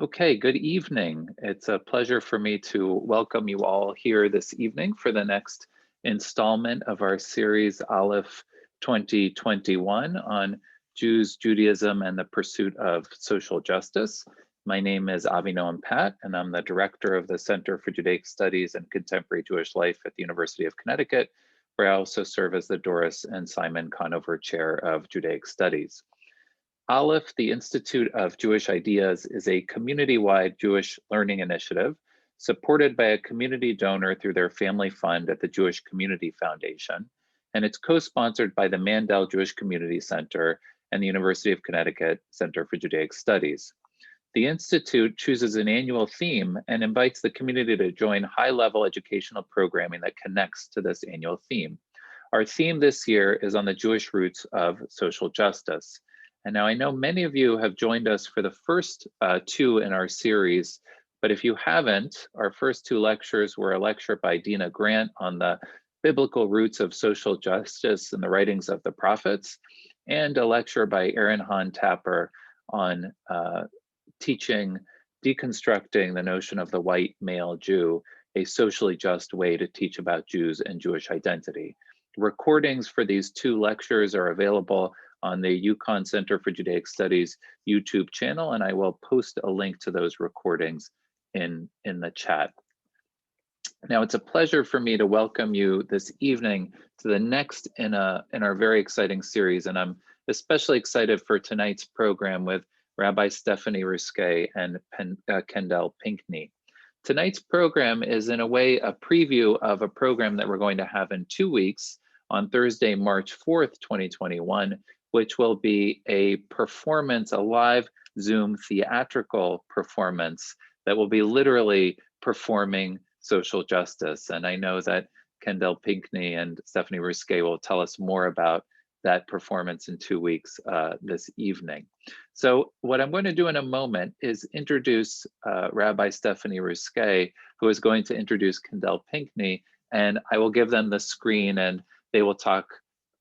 Okay, good evening. It's a pleasure for me to welcome you all here this evening for the next installment of our series Aleph 2021 on Jews, Judaism, and the Pursuit of Social Justice. My name is Avinoam Pat, and I'm the director of the Center for Judaic Studies and Contemporary Jewish Life at the University of Connecticut, where I also serve as the Doris and Simon Conover Chair of Judaic Studies. Aleph, the Institute of Jewish Ideas, is a community-wide Jewish learning initiative supported by a community donor through their family fund at the Jewish Community Foundation, and it's co-sponsored by the Mandel Jewish Community Center and the University of Connecticut Center for Judaic Studies. The Institute chooses an annual theme and invites the community to join high-level educational programming that connects to this annual theme. Our theme this year is on the Jewish roots of social justice. And now I know many of you have joined us for the first two in our series, but if you haven't, our first two lectures were a lecture by Dina Grant on the biblical roots of social justice in the writings of the prophets, and a lecture by Aaron Hahn Tapper on deconstructing the notion of the white male Jew, a socially just way to teach about Jews and Jewish identity. Recordings for these two lectures are available on the UConn Center for Judaic Studies YouTube channel, and I will post a link to those recordings in the chat. Now, it's a pleasure for me to welcome you this evening to the next in our very exciting series, and I'm especially excited for tonight's program with Rabbi Stephanie Ruskay and Kendell Pinkney. Tonight's program is in a way a preview of a program that we're going to have in 2 weeks on Thursday, March 4th, 2021, which will be a performance, a live Zoom theatrical performance that will be literally performing social justice. And I know that Kendell Pinkney and Stephanie Ruskay will tell us more about that performance in 2 weeks this evening. So what I'm going to do in a moment is introduce Rabbi Stephanie Ruskay, who is going to introduce Kendell Pinkney, and I will give them the screen and they will talk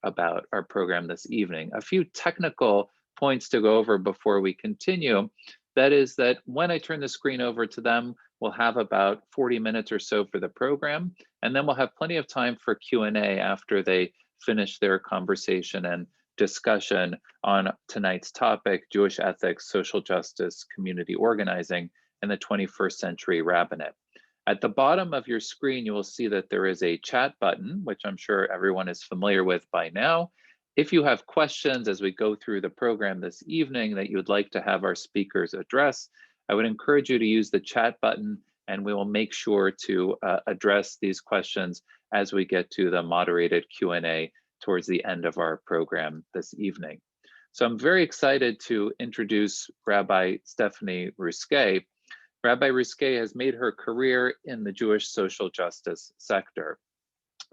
about our program this evening. A few technical points to go over before we continue. That is that when I turn the screen over to them, we'll have about 40 minutes or so for the program, and then we'll have plenty of time for Q&A after they finish their conversation and discussion on tonight's topic, Jewish ethics, social justice, community organizing, and the 21st century rabbinate. At the bottom of your screen, you will see that there is a chat button, which I'm sure everyone is familiar with by now. If you have questions as we go through the program this evening that you would like to have our speakers address, I would encourage you to use the chat button, and we will make sure to address these questions as we get to the moderated Q&A towards the end of our program this evening. So I'm very excited to introduce Rabbi Stephanie Ruskay. Rabbi Ruskay has made her career in the Jewish social justice sector.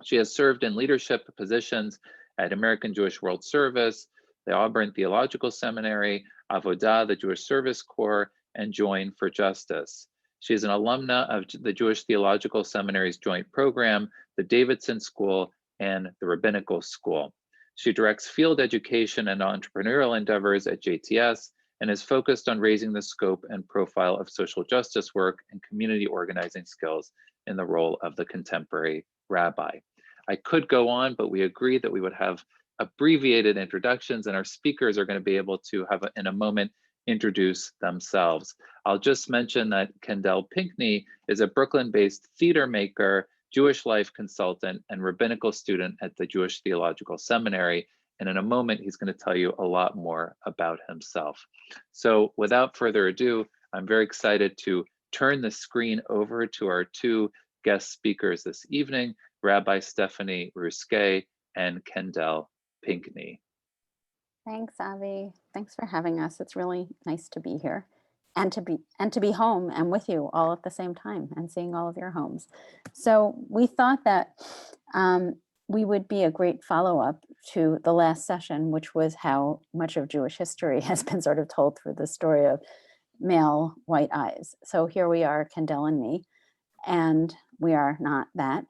She has served in leadership positions at American Jewish World Service, the Auburn Theological Seminary, AVODAH, the Jewish Service Corps, and Join for Justice. She is an alumna of the Jewish Theological Seminary's joint program, the Davidson School, and the Rabbinical School. She directs field education and entrepreneurial endeavors at JTS and is focused on raising the scope and profile of social justice work and community organizing skills in the role of the contemporary rabbi. I could go on, but we agreed that we would have abbreviated introductions, and our speakers are going to be able to have, in a moment, introduce themselves. I'll just mention that Kendell Pinkney is a Brooklyn-based theater maker, Jewish life consultant, and rabbinical student at the Jewish Theological Seminary. And in a moment, he's going to tell you a lot more about himself. So without further ado, I'm very excited to turn the screen over to our two guest speakers this evening, Rabbi Stephanie Ruskay and Kendell Pinkney. Thanks, Avi. Thanks for having us. It's really nice to be here and to be home and with you all at the same time and seeing all of your homes. So we thought that we would be a great follow-up to the last session, which was how much of Jewish history has been sort of told through the story of male white eyes. So here we are, Kendell and me, and we are not that.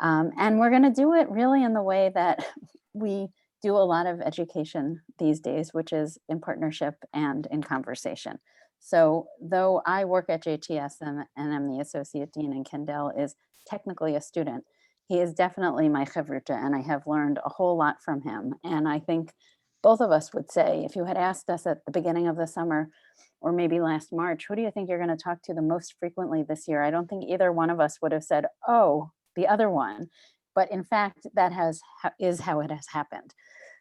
And we're going to do it really in the way that we do a lot of education these days, which is in partnership and in conversation. So though I work at JTS and I'm the associate dean, and Kendell is technically a student, he is definitely my chavruta, and I have learned a whole lot from him. And I think both of us would say, if you had asked us at the beginning of the summer, or maybe last March, who do you think you're going to talk to the most frequently this year? I don't think either one of us would have said, oh, the other one. But in fact, that is how it has happened.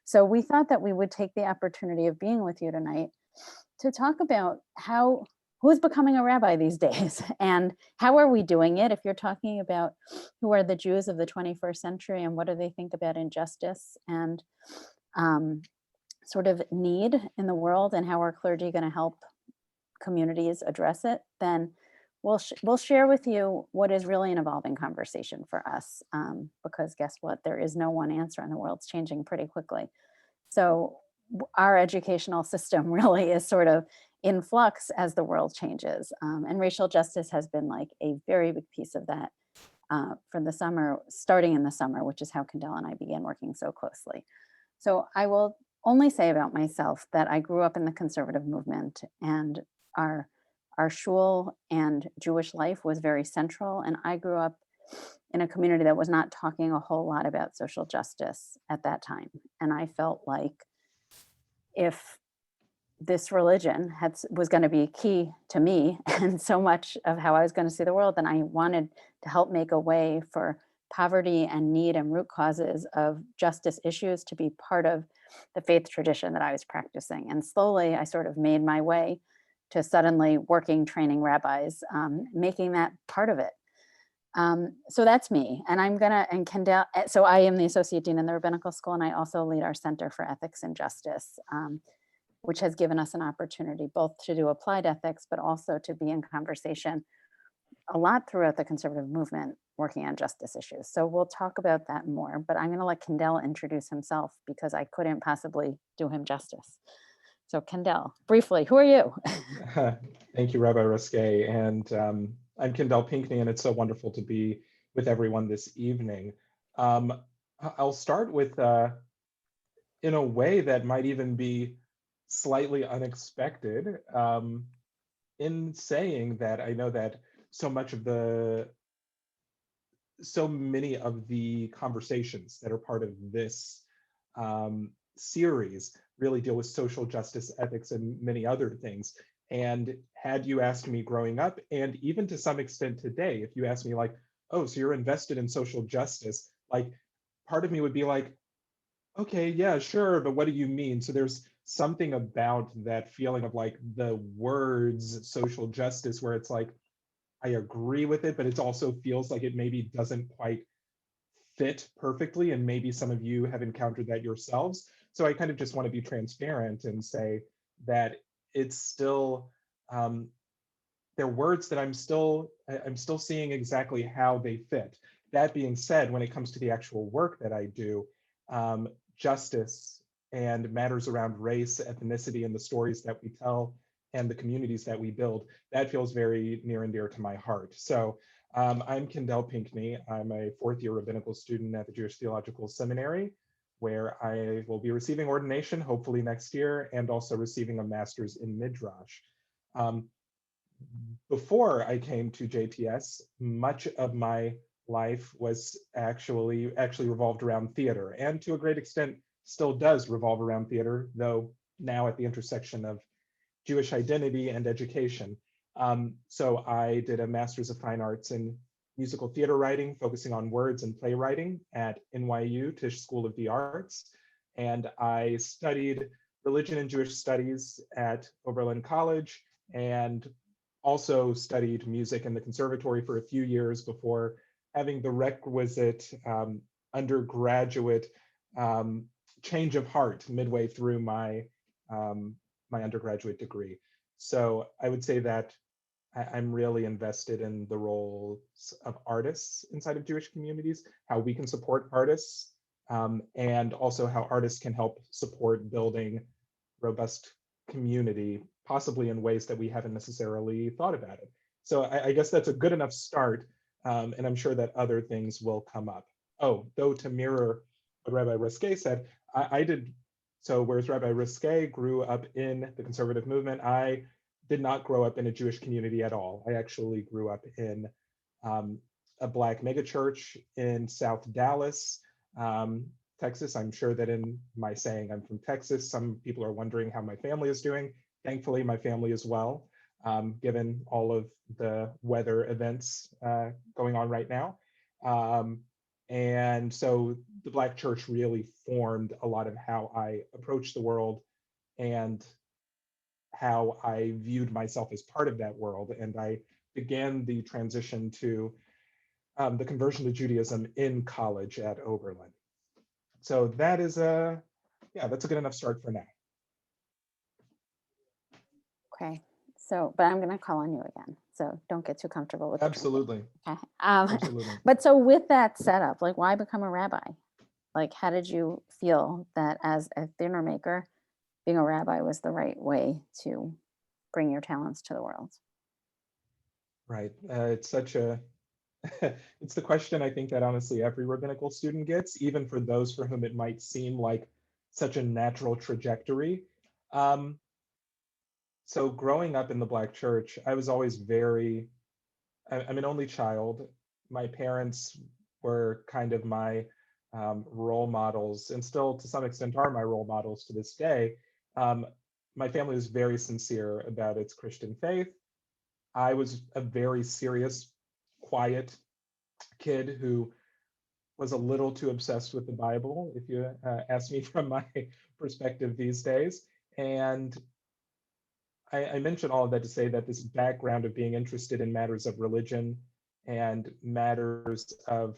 So we thought that we would take the opportunity of being with you tonight to talk about who's becoming a rabbi these days and how are we doing it. If you're talking about who are the Jews of the 21st century and what do they think about injustice and sort of need in the world, and how are clergy going to help communities address it, then we'll share with you what is really an evolving conversation for us, because guess what? There is no one answer, and the world's changing pretty quickly. So our educational system really is sort of in flux as the world changes. And racial justice has been like a very big piece of that for the summer, starting in the summer, which is how Kendell and I began working so closely. So I will only say about myself that I grew up in the conservative movement, and our shul and Jewish life was very central. And I grew up in a community that was not talking a whole lot about social justice at that time. And I felt like if this religion was going to be key to me and so much of how I was going to see the world, then I wanted to help make a way for poverty and need and root causes of justice issues to be part of the faith tradition that I was practicing. And slowly I sort of made my way to suddenly working, training rabbis, making that part of it. So that's me. And and Kendell, so I am the associate dean in the Rabbinical School, and I also lead our Center for Ethics and Justice, which has given us an opportunity both to do applied ethics, but also to be in conversation a lot throughout the conservative movement working on justice issues. So we'll talk about that more, but I'm going to let Kendell introduce himself because I couldn't possibly do him justice. So Kendell, briefly, who are you? Thank you, Rabbi Ruskay. And I'm Kendell Pinkney, and it's so wonderful to be with everyone this evening. I'll start with, in a way that might even be slightly unexpected, in saying that I know that so many of the conversations that are part of this series really deal with social justice, ethics, and many other things. And had you asked me growing up, and even to some extent today, if you ask me like, oh, so you're invested in social justice, like part of me would be like, okay, yeah, sure, but what do you mean? So there's something about that feeling of like the words social justice where it's like, I agree with it, but it also feels like it maybe doesn't quite fit perfectly. And maybe some of you have encountered that yourselves. So I kind of just want to be transparent and say that it's still, they're words that I'm still seeing exactly how they fit. That being said, when it comes to the actual work that I do, justice and matters around race, ethnicity, and the stories that we tell and the communities that we build, that feels very near and dear to my heart. So I'm Kendell Pinkney. I'm a fourth-year rabbinical student at the Jewish Theological Seminary, where I will be receiving ordination hopefully next year, and also receiving a master's in Midrash. Before I came to JTS, much of my life was actually revolved around theater, and to a great extent still does revolve around theater, though now at the intersection of Jewish identity and education. So I did a Master's of Fine Arts in musical theater writing, focusing on words and playwriting at NYU Tisch School of the Arts. And I studied religion and Jewish studies at Oberlin College, and also studied music in the conservatory for a few years before having the requisite undergraduate change of heart midway through my my undergraduate degree. So I would say that I'm really invested in the roles of artists inside of Jewish communities, how we can support artists, and also how artists can help support building robust community, possibly in ways that we haven't necessarily thought about it. So I guess that's a good enough start, and I'm sure that other things will come up. Oh, though to mirror what Rabbi Ruskay said, I did, so whereas Rabbi Ruskay grew up in the conservative movement, I did not grow up in a Jewish community at all. I actually grew up in a Black megachurch in South Dallas, Texas. I'm sure that in my saying I'm from Texas, some people are wondering how my family is doing. Thankfully, my family is well, given all of the weather events going on right now. And so the Black church really formed a lot of how I approach the world and how I viewed myself as part of that world. And I began the transition to the conversion to Judaism in college at Oberlin. So that is that's a good enough start for now. Okay, so, but I'm going to call on you again. So don't get too comfortable with Absolutely. Okay. Absolutely. But so with that setup, like, why become a rabbi? Like, how did you feel that as a dinner maker, being a rabbi was the right way to bring your talents to the world? Right. It's such a, it's the question I think that honestly every rabbinical student gets, even for those for whom it might seem like such a natural trajectory. So growing up in the Black church, I was always I'm an only child. My parents were kind of my role models, and still to some extent are my role models to this day. My family was very sincere about its Christian faith. I was a very serious, quiet kid who was a little too obsessed with the Bible, if you ask me from my perspective these days. And I mention all of that to say that this background of being interested in matters of religion and matters of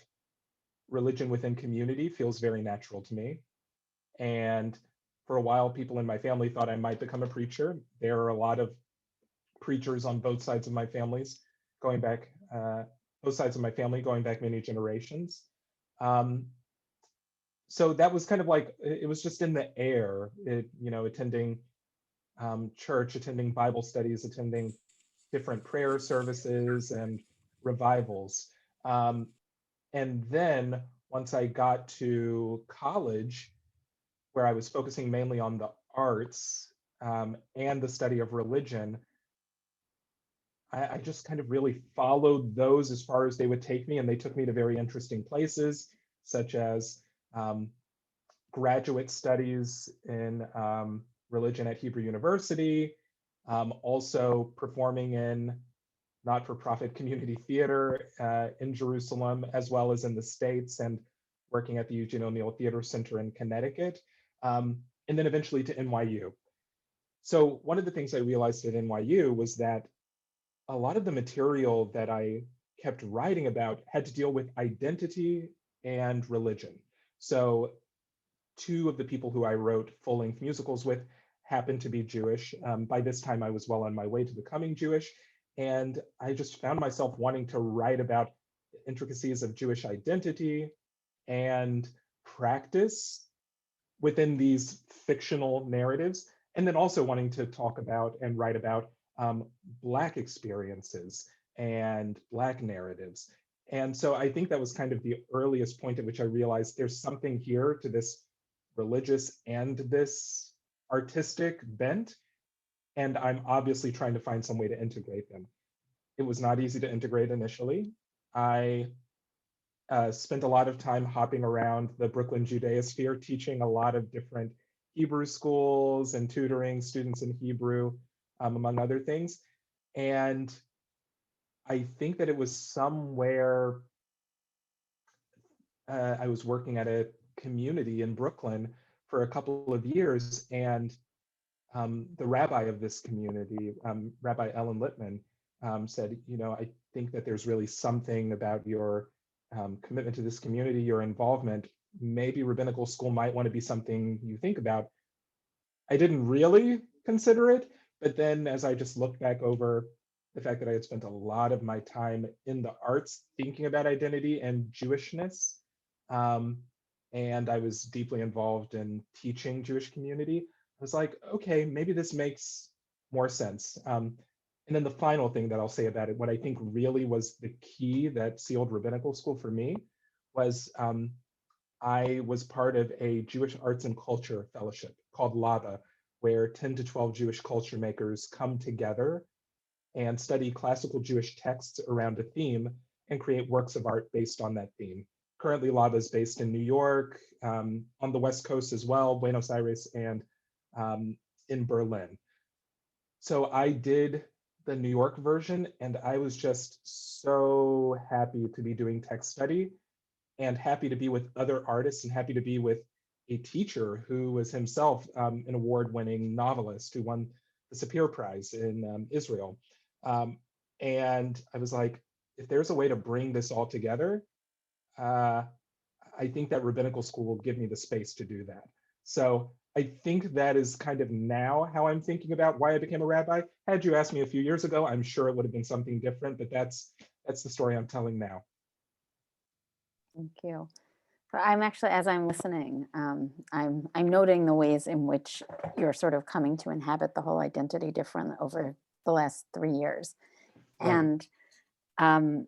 religion within community feels very natural to me. And for a while, people in my family thought I might become a preacher. There are a lot of preachers on both sides of my families going back, both sides of my family going back many generations. So that was kind of like, it was just in the air, attending church, attending Bible studies, attending different prayer services and revivals. And then once I got to college, where I was focusing mainly on the arts and the study of religion, I just kind of really followed those as far as they would take me, and they took me to very interesting places, such as graduate studies in religion at Hebrew University, also performing in not-for-profit community theater in Jerusalem, as well as in the States, and working at the Eugene O'Neill Theater Center in Connecticut, and then eventually to NYU. So one of the things I realized at NYU was that a lot of the material that I kept writing about had to deal with identity and religion. So two of the people who I wrote full-length musicals with happened to be Jewish. By this time, I was well on my way to becoming Jewish. And I just found myself wanting to write about the intricacies of Jewish identity and practice within these fictional narratives, and then also wanting to talk about and write about Black experiences and Black narratives. And so I think that was kind of the earliest point at which I realized there's something here to this religious and this artistic bent, and I'm obviously trying to find some way to integrate them. It was not easy to integrate initially. I spent a lot of time hopping around the Brooklyn Judaosphere, teaching a lot of different Hebrew schools and tutoring students in Hebrew, among other things. And I think that it was somewhere, I was working at a community in Brooklyn for a couple of years, and the rabbi of this community, Rabbi Ellen Littman, said, I think that there's really something about your commitment to this community, your involvement. Maybe rabbinical school might want to be something you think about. I didn't really consider it, but then as I just looked back over the fact that I had spent a lot of my time in the arts thinking about identity and Jewishness, and I was deeply involved in teaching Jewish community, I was like, okay, maybe this makes more sense. And then the final thing that I'll say about it, what I think really was the key that sealed rabbinical school for me was I was part of a Jewish Arts and Culture Fellowship called LAVA, where 10 to 12 Jewish culture makers come together and study classical Jewish texts around a theme and create works of art based on that theme. Currently, LABA is based in New York, on the West Coast as well, Buenos Aires, and in Berlin. So I did the New York version, and I was just so happy to be doing text study and happy to be with other artists and happy to be with a teacher who was himself an award-winning novelist who won the Sapir Prize in Israel. And I was like, if there's a way to bring this all together, I think that rabbinical school will give me the space to do that. So I think that is kind of now how I'm thinking about why I became a rabbi. Had you asked me a few years ago, I'm sure it would have been something different, but that's the story I'm telling now. Thank you. So I'm actually, as I'm listening, I'm noting the ways in which you're sort of coming to inhabit the whole identity different over the last 3 years. Right. And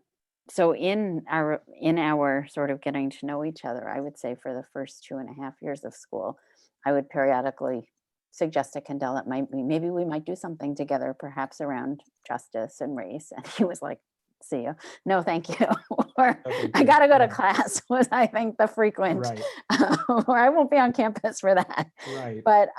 so in our sort of getting to know each other, I would say for the first 2.5 years of school, I would periodically suggest to Kendell that maybe we might do something together, perhaps around justice and race. And he was like, see you. No, thank you. Or Okay, I good. got to go to Yeah. class was, I think, the frequent, Right. or I won't be on campus for that. Right. But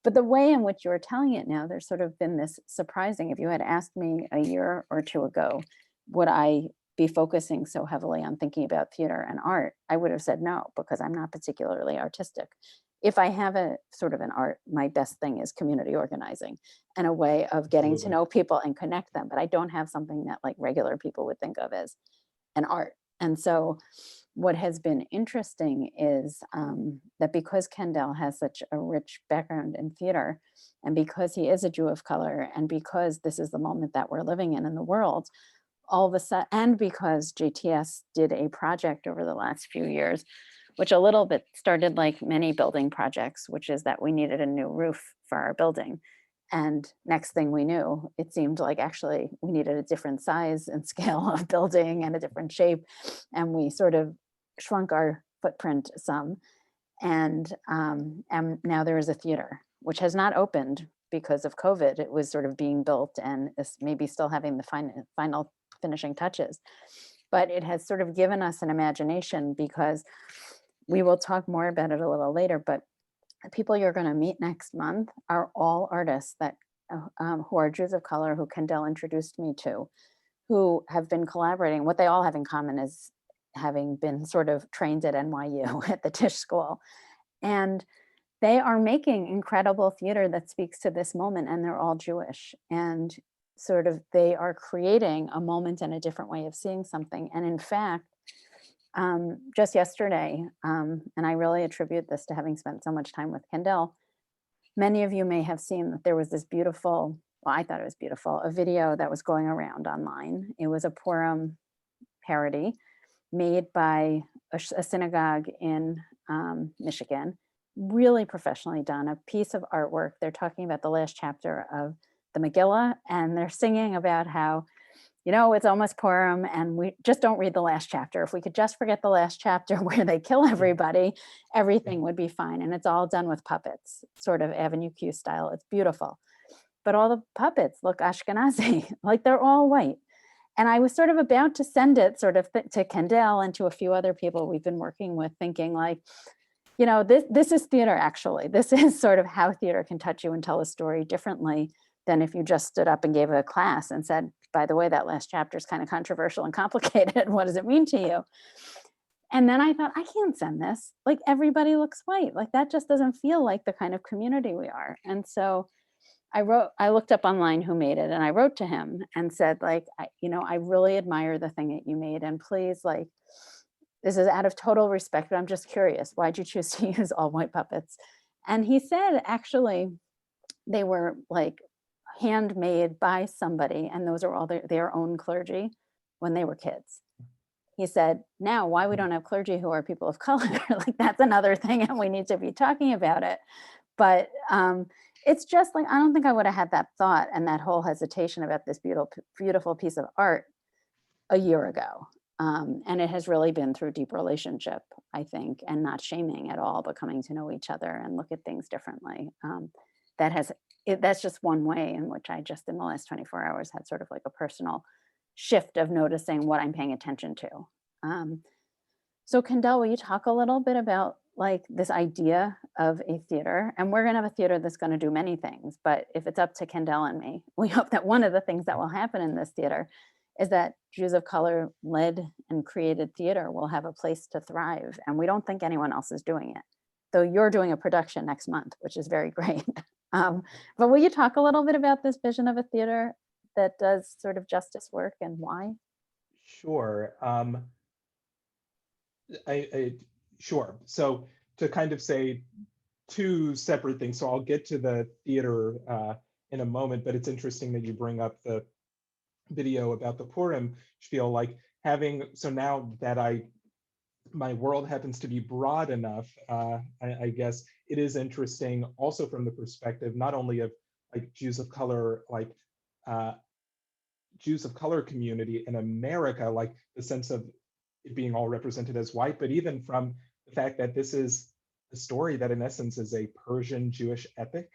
the way in which you were telling it now, there's sort of been this surprising. If you had asked me a year or two ago, would I be focusing so heavily on thinking about theater and art, I would have said no, because I'm not particularly artistic. If I have a sort of an art, my best thing is community organizing and a way of getting to Absolutely. know people and connect them. But I don't have something that like regular people would think of as an art. And so what has been interesting is that because Kendell has such a rich background in theater, and because he is a Jew of color, and because this is the moment that we're living in the world, all of a sudden, and because JTS did a project over the last few years, which a little bit started like many building projects, which is that we needed a new roof for our building. And next thing we knew, it seemed like actually we needed a different size and scale of building and a different shape. And we sort of shrunk our footprint some. And now there is a theater, which has not opened because of COVID. It was sort of being built and is maybe still having the final finishing touches. But it has sort of given us an imagination, because we will talk more about it a little later, but the people you're going to meet next month are all artists that who are Jews of color, who Kendell introduced me to, who have been collaborating. What they all have in common is having been sort of trained at NYU at the Tisch School. And they are making incredible theater that speaks to this moment, and they're all Jewish. And sort of they are creating a moment and a different way of seeing something. And in fact, just yesterday, and I really attribute this to having spent so much time with Kendell, many of you may have seen that there was this beautiful, well, I thought it was beautiful, a video that was going around online. It was a Purim parody made by a synagogue in Michigan, really professionally done, a piece of artwork. They're talking about the last chapter of the Megillah, and they're singing about how, you know, it's almost Purim and we just don't read the last chapter. If we could just forget the last chapter where they kill everybody, everything would be fine. And it's all done with puppets, sort of Avenue Q style. It's beautiful. But all the puppets look Ashkenazi, like they're all white. And I was sort of about to send it sort of to Kendell and to a few other people we've been working with, thinking like, you know, this is theater, actually. This is sort of how theater can touch you and tell a story differently than if you just stood up and gave a class and said, by the way, that last chapter is kind of controversial and complicated. What does it mean to you? And then I thought, I can't send this. Like, everybody looks white. Like, that just doesn't feel like the kind of community we are. And so I looked up online who made it, and I wrote to him and said, like, I really admire the thing that you made. And please, like, this is out of total respect, but I'm just curious, why'd you choose to use all white puppets? And he said, actually, they were like handmade by somebody, and those are all their own clergy when they were kids. He said, now why we don't have clergy who are people of color, like that's another thing, and we need to be talking about it. But it's just like, I don't think I would have had that thought and that whole hesitation about this beautiful piece of art a year ago. And it has really been through deep relationship, I think, and not shaming at all, but coming to know each other and look at things differently. that's just one way in which I just in the last 24 hours had sort of like a personal shift of noticing what I'm paying attention to. So Kendell, will you talk a little bit about like this idea of a theater? And we're going to have a theater that's going to do many things, but if it's up to Kendell and me, we hope that one of the things that will happen in this theater is that Jews of color led and created theater will have a place to thrive. And we don't think anyone else is doing it, though you're doing a production next month, which is very great. But will you talk a little bit about this vision of a theater that does sort of justice work and why? Sure. Sure. So to kind of say two separate things. So I'll get to the theater in a moment, but it's interesting that you bring up the video about the Purim spiel, like having, so now that my world happens to be broad enough, I guess it is interesting also from the perspective, not only of like Jews of color, like Jews of color community in America, like the sense of it being all represented as white, but even from the fact that this is a story that in essence is a Persian Jewish epic,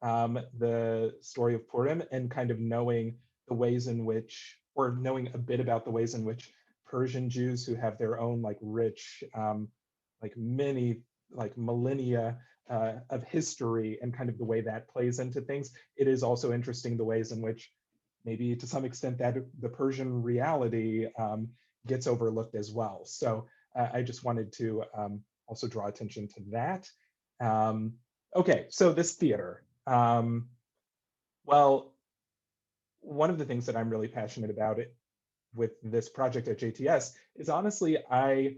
the story of Purim, and kind of knowing the ways in which, or knowing a bit about the ways in which Persian Jews who have their own like rich, like many like millennia of history and kind of the way that plays into things. It is also interesting the ways in which maybe to some extent that the Persian reality gets overlooked as well. So I just wanted to also draw attention to that. Okay, so this theater. Well, one of the things that I'm really passionate about it with this project at JTS is honestly, I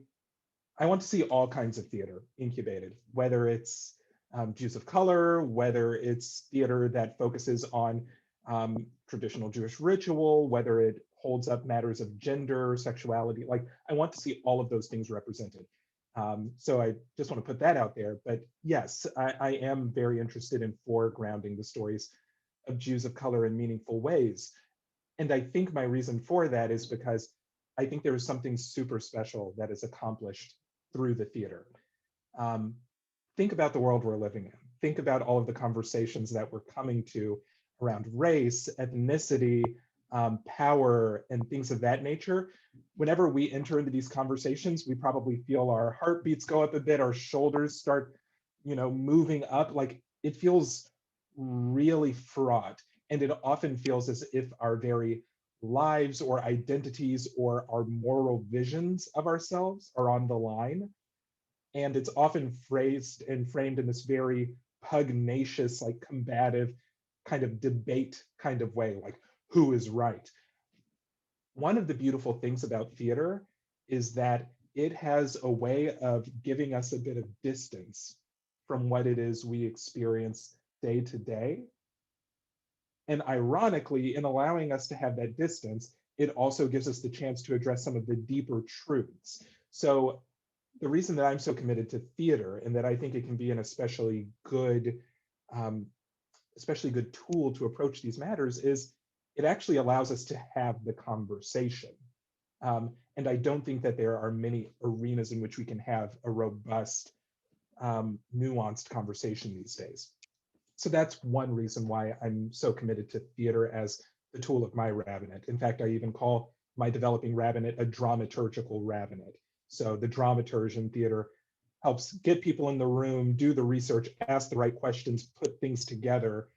want to see all kinds of theater incubated, whether it's Jews of color, whether it's theater that focuses on traditional Jewish ritual, whether it holds up matters of gender, sexuality. Like I want to see all of those things represented. So I just want to put that out there. But yes, I am very interested in foregrounding the stories of Jews of color in meaningful ways. And I think my reason for that is because I think there is something super special that is accomplished through the theater. Think about the world we're living in. Think about all of the conversations that we're coming to around race, ethnicity, power, and things of that nature. Whenever we enter into these conversations, we probably feel our heartbeats go up a bit, our shoulders start, moving up. Like it feels really fraught. And it often feels as if our very lives or identities or our moral visions of ourselves are on the line. And it's often phrased and framed in this very pugnacious, like combative kind of debate kind of way, like who is right. One of the beautiful things about theater is that it has a way of giving us a bit of distance from what it is we experience day to day. And ironically, in allowing us to have that distance, it also gives us the chance to address some of the deeper truths. So the reason that I'm so committed to theater and that I think it can be an especially good tool to approach these matters is it actually allows us to have the conversation. And I don't think that there are many arenas in which we can have a robust, nuanced conversation these days. So that's one reason why I'm so committed to theater as the tool of my rabbinate. In fact, I even call my developing rabbinate a dramaturgical rabbinate. So the dramaturge in theater helps get people in the room, do the research, ask the right questions, put things together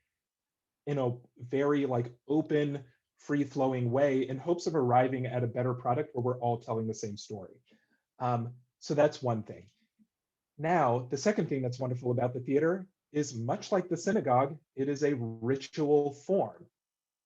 in a very like open, free-flowing way in hopes of arriving at a better product where we're all telling the same story. So that's one thing. Now, the second thing that's wonderful about the theater is much like the synagogue, it is a ritual form.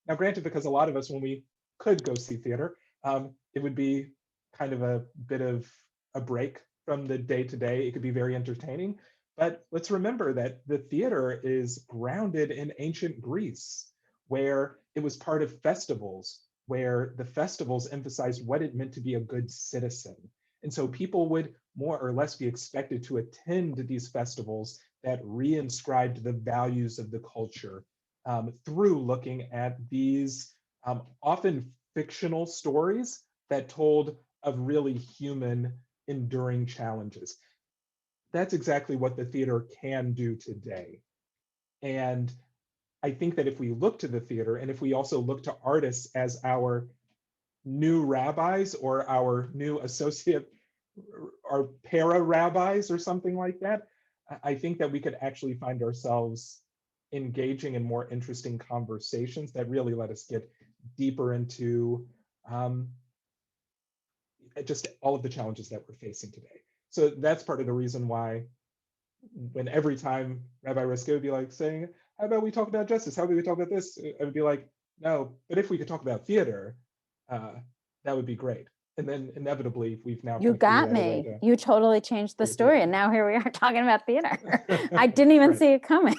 Now, granted, because a lot of us, when we could go see theater, it would be kind of a bit of a break from the day-to-day. It could be very entertaining, but let's remember that the theater is grounded in ancient Greece, where it was part of festivals, where the festivals emphasized what it meant to be a good citizen. And so people would more or less be expected to attend these festivals that reinscribed the values of the culture through looking at these often fictional stories that told of really human, enduring challenges. That's exactly what the theater can do today. And I think that if we look to the theater, and if we also look to artists as our new rabbis or our new associate or para rabbis or something like that, I think that we could actually find ourselves engaging in more interesting conversations that really let us get deeper into just all of the challenges that we're facing today. So that's part of the reason why when every time Rabbi Ruskay would be like saying, how about we talk about justice? How about we talk about this? I would be like, no, but if we could talk about theater, that would be great. And then inevitably we've now You got me. You totally changed the story. And now here we are talking about theater. I didn't even see it coming.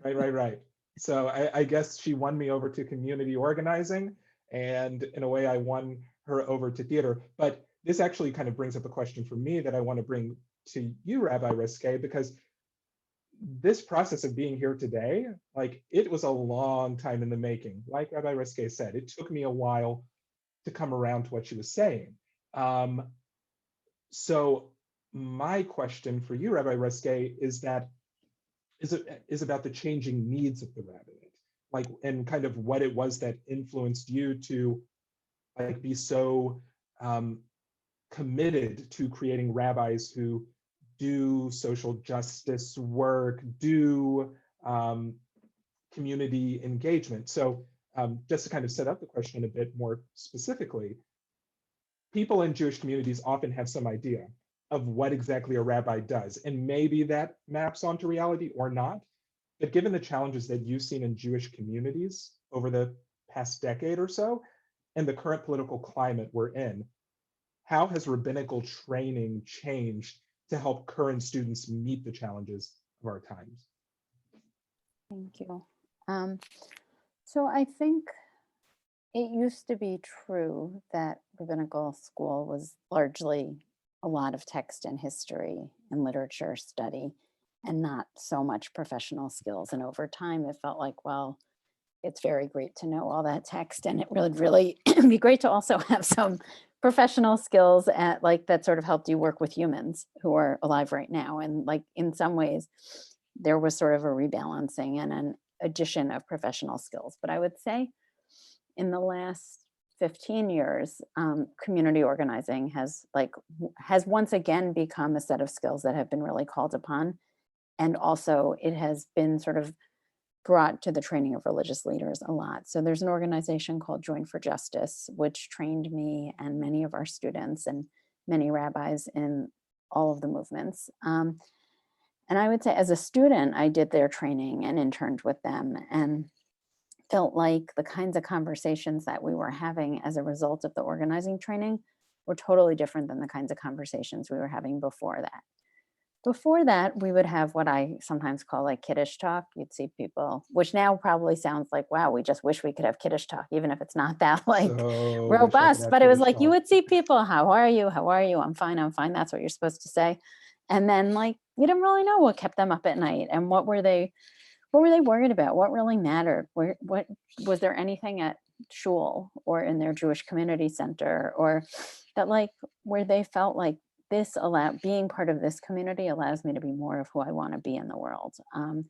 Right. So I guess she won me over to community organizing, and in a way I won her over to theater. But this actually kind of brings up a question for me that I want to bring to you, Rabbi Ruskay, because this process of being here today, like, it was a long time in the making. Like Rabbi Ruskay said, it took me a while to come around to what she was saying. So my question for you, Rabbi Ruskay, is about the changing needs of the rabbinate, like, and kind of what it was that influenced you to like be so committed to creating rabbis who do social justice work, do community engagement. So just to kind of set up the question a bit more specifically, people in Jewish communities often have some idea of what exactly a rabbi does, and maybe that maps onto reality or not. But given the challenges that you've seen in Jewish communities over the past decade or so, and the current political climate we're in, how has rabbinical training changed to help current students meet the challenges of our times? Thank you. So I think it used to be true that rabbinical school was largely a lot of text and history and literature study, and not so much professional skills. And over time, it felt like, well, it's very great to know all that text, and it would really be great to also have some professional skills at, like, that sort of helped you work with humans who are alive right now. And like, in some ways, there was sort of a rebalancing and an addition of professional skills. But I would say in the last 15 years, community organizing has once again become a set of skills that have been really called upon. And also it has been sort of brought to the training of religious leaders a lot. So there's an organization called Join for Justice, which trained me and many of our students and many rabbis in all of the movements. And I would say as a student, I did their training and interned with them, and felt like the kinds of conversations that we were having as a result of the organizing training were totally different than the kinds of conversations we were having before that. Before that, we would have what I sometimes call like kiddish talk. You'd see people, which now probably sounds like, wow, we just wish we could have kiddish talk, even if it's not that like robust. But it was like, you would see people, how are you? How are you? I'm fine. That's what you're supposed to say. And then like, you didn't really know what kept them up at night, and what were they worried about? What really mattered? What was there anything at shul or in their Jewish community center, or that like where they felt like being part of this community allows me to be more of who I want to be in the world, and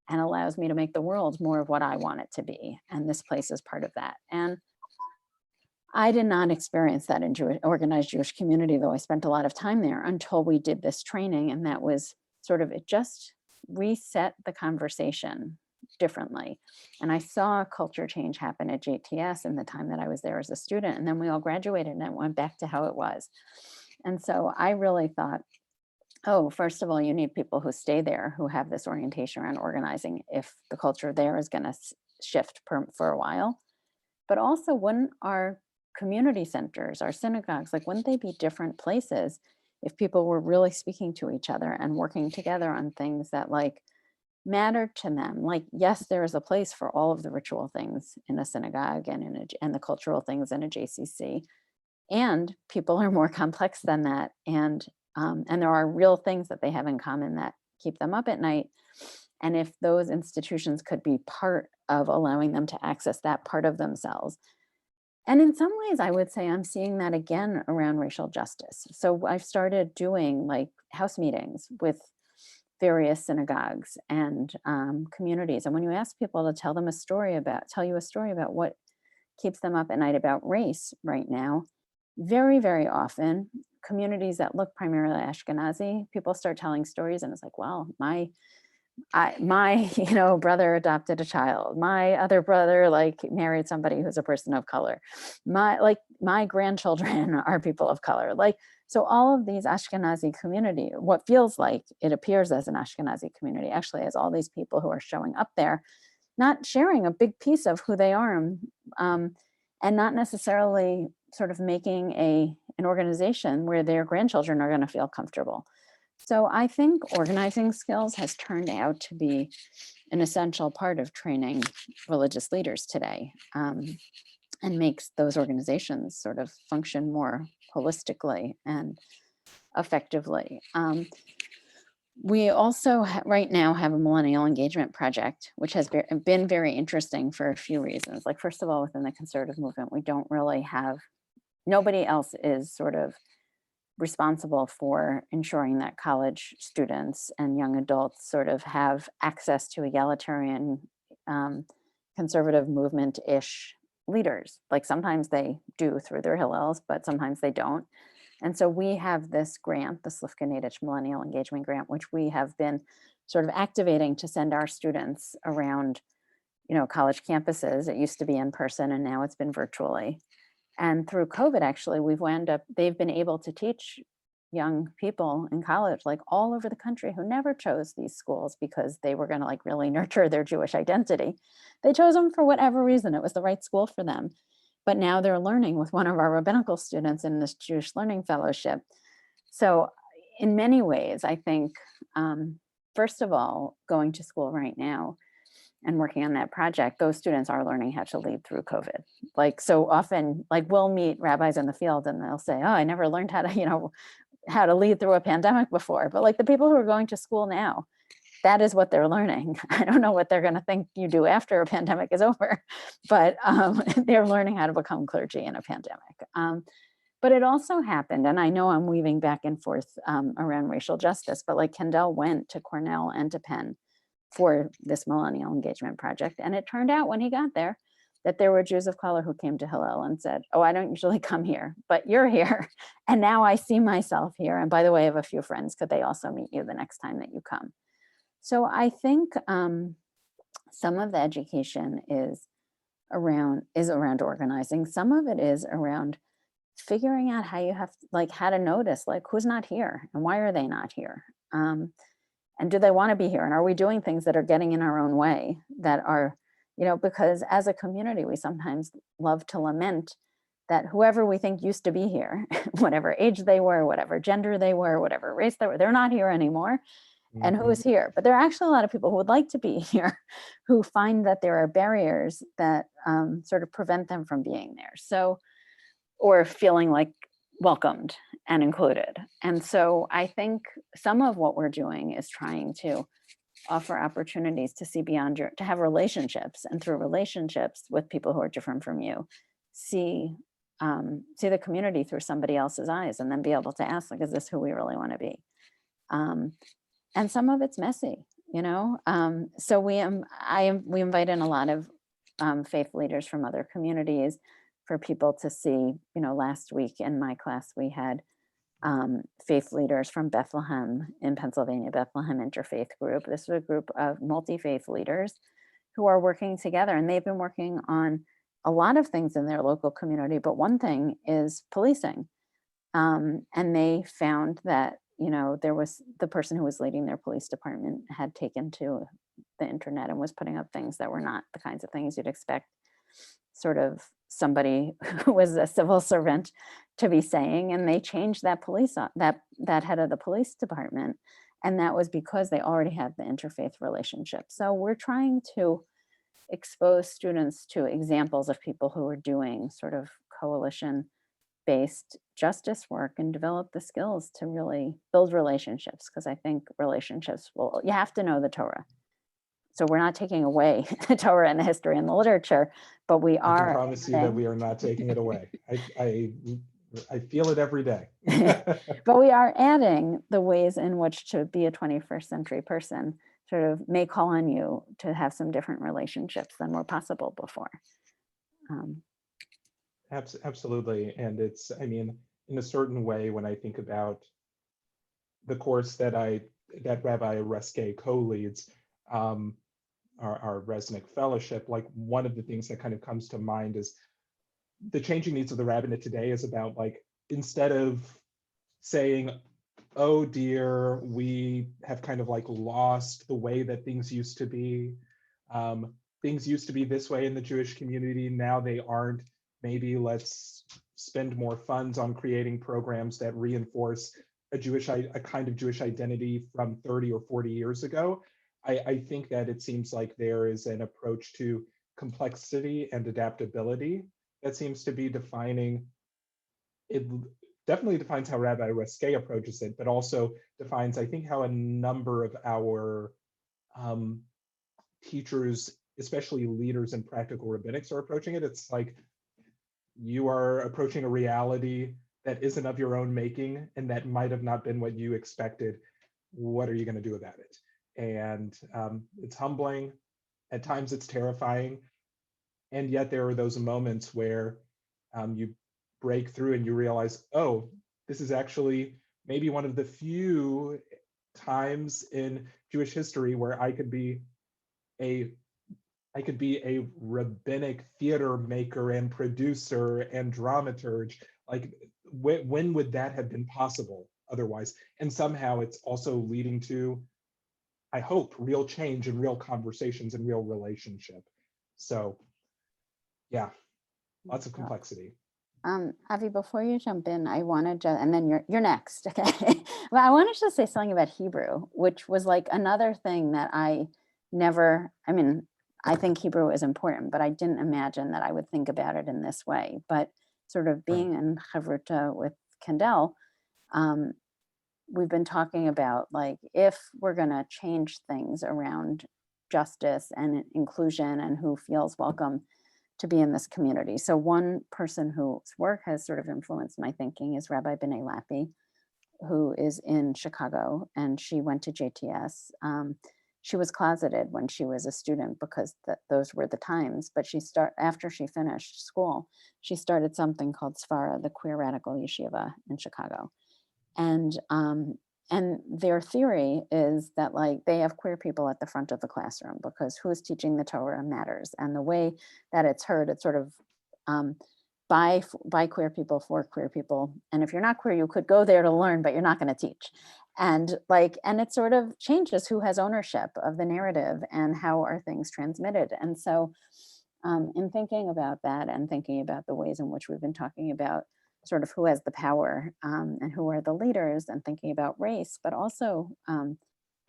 allows me to make the world more of what I want it to be. And this place is part of that. And I did not experience that in organized Jewish community, though I spent a lot of time there, until we did this training. And that was sort of, it just reset the conversation differently. And I saw a culture change happen at JTS in the time that I was there as a student. And then we all graduated and it went back to how it was. And so I really thought, oh, first of all, you need people who stay there, who have this orientation around organizing if the culture there is going to shift for a while. But also, wouldn't our community centers, our synagogues, like, wouldn't they be different places if people were really speaking to each other and working together on things that like mattered to them? Like, yes, there is a place for all of the ritual things in a synagogue and the cultural things in a JCC. And people are more complex than that. And there are real things that they have in common that keep them up at night. And if those institutions could be part of allowing them to access that part of themselves. And in some ways, I would say I'm seeing that again around racial justice. So I've started doing like house meetings with various synagogues and communities. And when you ask people to tell you a story about what keeps them up at night about race right now, very, very often, communities that look primarily Ashkenazi, people start telling stories and it's like, well, my brother adopted a child. My other brother married somebody who's a person of color. My grandchildren are people of color. So all of these Ashkenazi community, what feels like it appears as an Ashkenazi community, actually has all these people who are showing up there, not sharing a big piece of who they are, and not necessarily sort of making an organization where their grandchildren are going to feel comfortable. So I think organizing skills has turned out to be an essential part of training religious leaders today, and makes those organizations sort of function more holistically and effectively. We also right now have a Millennial engagement project, which has been very interesting for a few reasons. First of all, within the conservative movement, we don't really have, nobody else is sort of responsible for ensuring that college students and young adults sort of have access to egalitarian, conservative movement-ish leaders. Sometimes they do through their Hillels, but sometimes they don't. And so we have this grant, the Slifka-Nadich Millennial Engagement Grant, which we have been sort of activating to send our students around, college campuses. It used to be in person and now it's been virtually. And through COVID, actually, they've been able to teach young people in college, all over the country, who never chose these schools because they were going to really nurture their Jewish identity. They chose them for whatever reason. It was the right school for them. But now they're learning with one of our rabbinical students in this Jewish Learning Fellowship. So in many ways, I think, first of all, going to school right now and working on that project, those students are learning how to lead through COVID. So often, we'll meet rabbis in the field and they'll say, oh, I never learned how to lead through a pandemic before. But the people who are going to school now, that is what they're learning. I don't know what they're going to think you do after a pandemic is over, but they're learning how to become clergy in a pandemic. But it also happened, and I know I'm weaving back and forth around racial justice, but Kendell went to Cornell and to Penn for this Millennial Engagement Project. And it turned out when he got there that there were Jews of color who came to Hillel and said, oh, I don't usually come here, but you're here. And now I see myself here. And by the way, I have a few friends. Could they also meet you the next time that you come? So I think some of the education is around organizing. Some of it is around figuring out how you have how to notice who's not here and why are they not here? And do they want to be here? And are we doing things that are getting in our own way that are, because as a community, we sometimes love to lament that whoever we think used to be here, whatever age they were, whatever gender they were, whatever race they were, they're not here anymore. And who is here? But there are actually a lot of people who would like to be here, who find that there are barriers that sort of prevent them from being there. So, or feeling welcomed and included. And so I think some of what we're doing is trying to offer opportunities to see beyond to have relationships, and through relationships with people who are different from you, see the community through somebody else's eyes, and then be able to ask, is this who we really want to be? And some of it's messy, So we invite in a lot of faith leaders from other communities for people to see. Last week in my class, we had faith leaders from Bethlehem in Pennsylvania, Bethlehem Interfaith Group. This is a group of multi-faith leaders who are working together, and they've been working on a lot of things in their local community, but one thing is policing. And they found that, there was the person who was leading their police department had taken to the internet and was putting up things that were not the kinds of things you'd expect sort of somebody who was a civil servant to be saying. And they changed that that head of the police department. And that was because they already had the interfaith relationship. So we're trying to expose students to examples of people who are doing sort of coalition-based justice work and develop the skills to really build relationships. Because I think relationships you have to know the Torah. So we're not taking away the Torah and the history and the literature, but we are. I can promise you that we are not taking it away. I I feel it every day. But we are adding the ways in which to be a 21st century person sort of may call on you to have some different relationships than were possible before. Absolutely. And it's, I mean, in a certain way, when I think about the course that Rabbi Ruskay co-leads, our Resnick Fellowship, like one of the things that kind of comes to mind is the changing needs of the rabbinate today is about, like, instead of saying, oh dear, we have kind of like lost the way that things used to be. Things used to be this way in the Jewish community, now they aren't. Maybe let's spend more funds on creating programs that reinforce a kind of Jewish identity from 30 or 40 years ago. I think that it seems like there is an approach to complexity and adaptability that seems to be defining. It definitely defines how Rabbi Ruskay approaches it, but also defines, I think, how a number of our teachers, especially leaders in practical rabbinics, are approaching it. It's like you are approaching a reality that isn't of your own making and that might have not been what you expected. What are you going to do about it? And it's humbling. At times it's terrifying. And yet there are those moments where you break through and you realize, oh, this is actually maybe one of the few times in Jewish history where I could be a rabbinic theater maker and producer and dramaturge. Like, when would that have been possible otherwise? And somehow it's also leading to, I hope, real change and real conversations and real relationship. So yeah, lots of complexity. Avi, before you jump in, I wanted to, and then you're next, okay? Well, I wanted to say something about Hebrew, which was like another thing that I think Hebrew is important, but I didn't imagine that I would think about it in this way. But sort of being in Chavruta with Kendell, we've been talking about, like, if we're going to change things around justice and inclusion and who feels welcome to be in this community. So one person whose work has sort of influenced my thinking is Rabbi B'nai Lappi, who is in Chicago, and she went to JTS. She was closeted when she was a student because those were the times, but after she finished school, she started something called Svara, the Queer Radical Yeshiva in Chicago. And their theory is that, like, they have queer people at the front of the classroom because who's teaching the Torah matters. And the way that it's heard, it's sort of by queer people, for queer people. And if you're not queer, you could go there to learn, but you're not going to teach. And it sort of changes who has ownership of the narrative and how are things transmitted. And so in thinking about that and thinking about the ways in which we've been talking about sort of who has the power and who are the leaders, and thinking about race, but also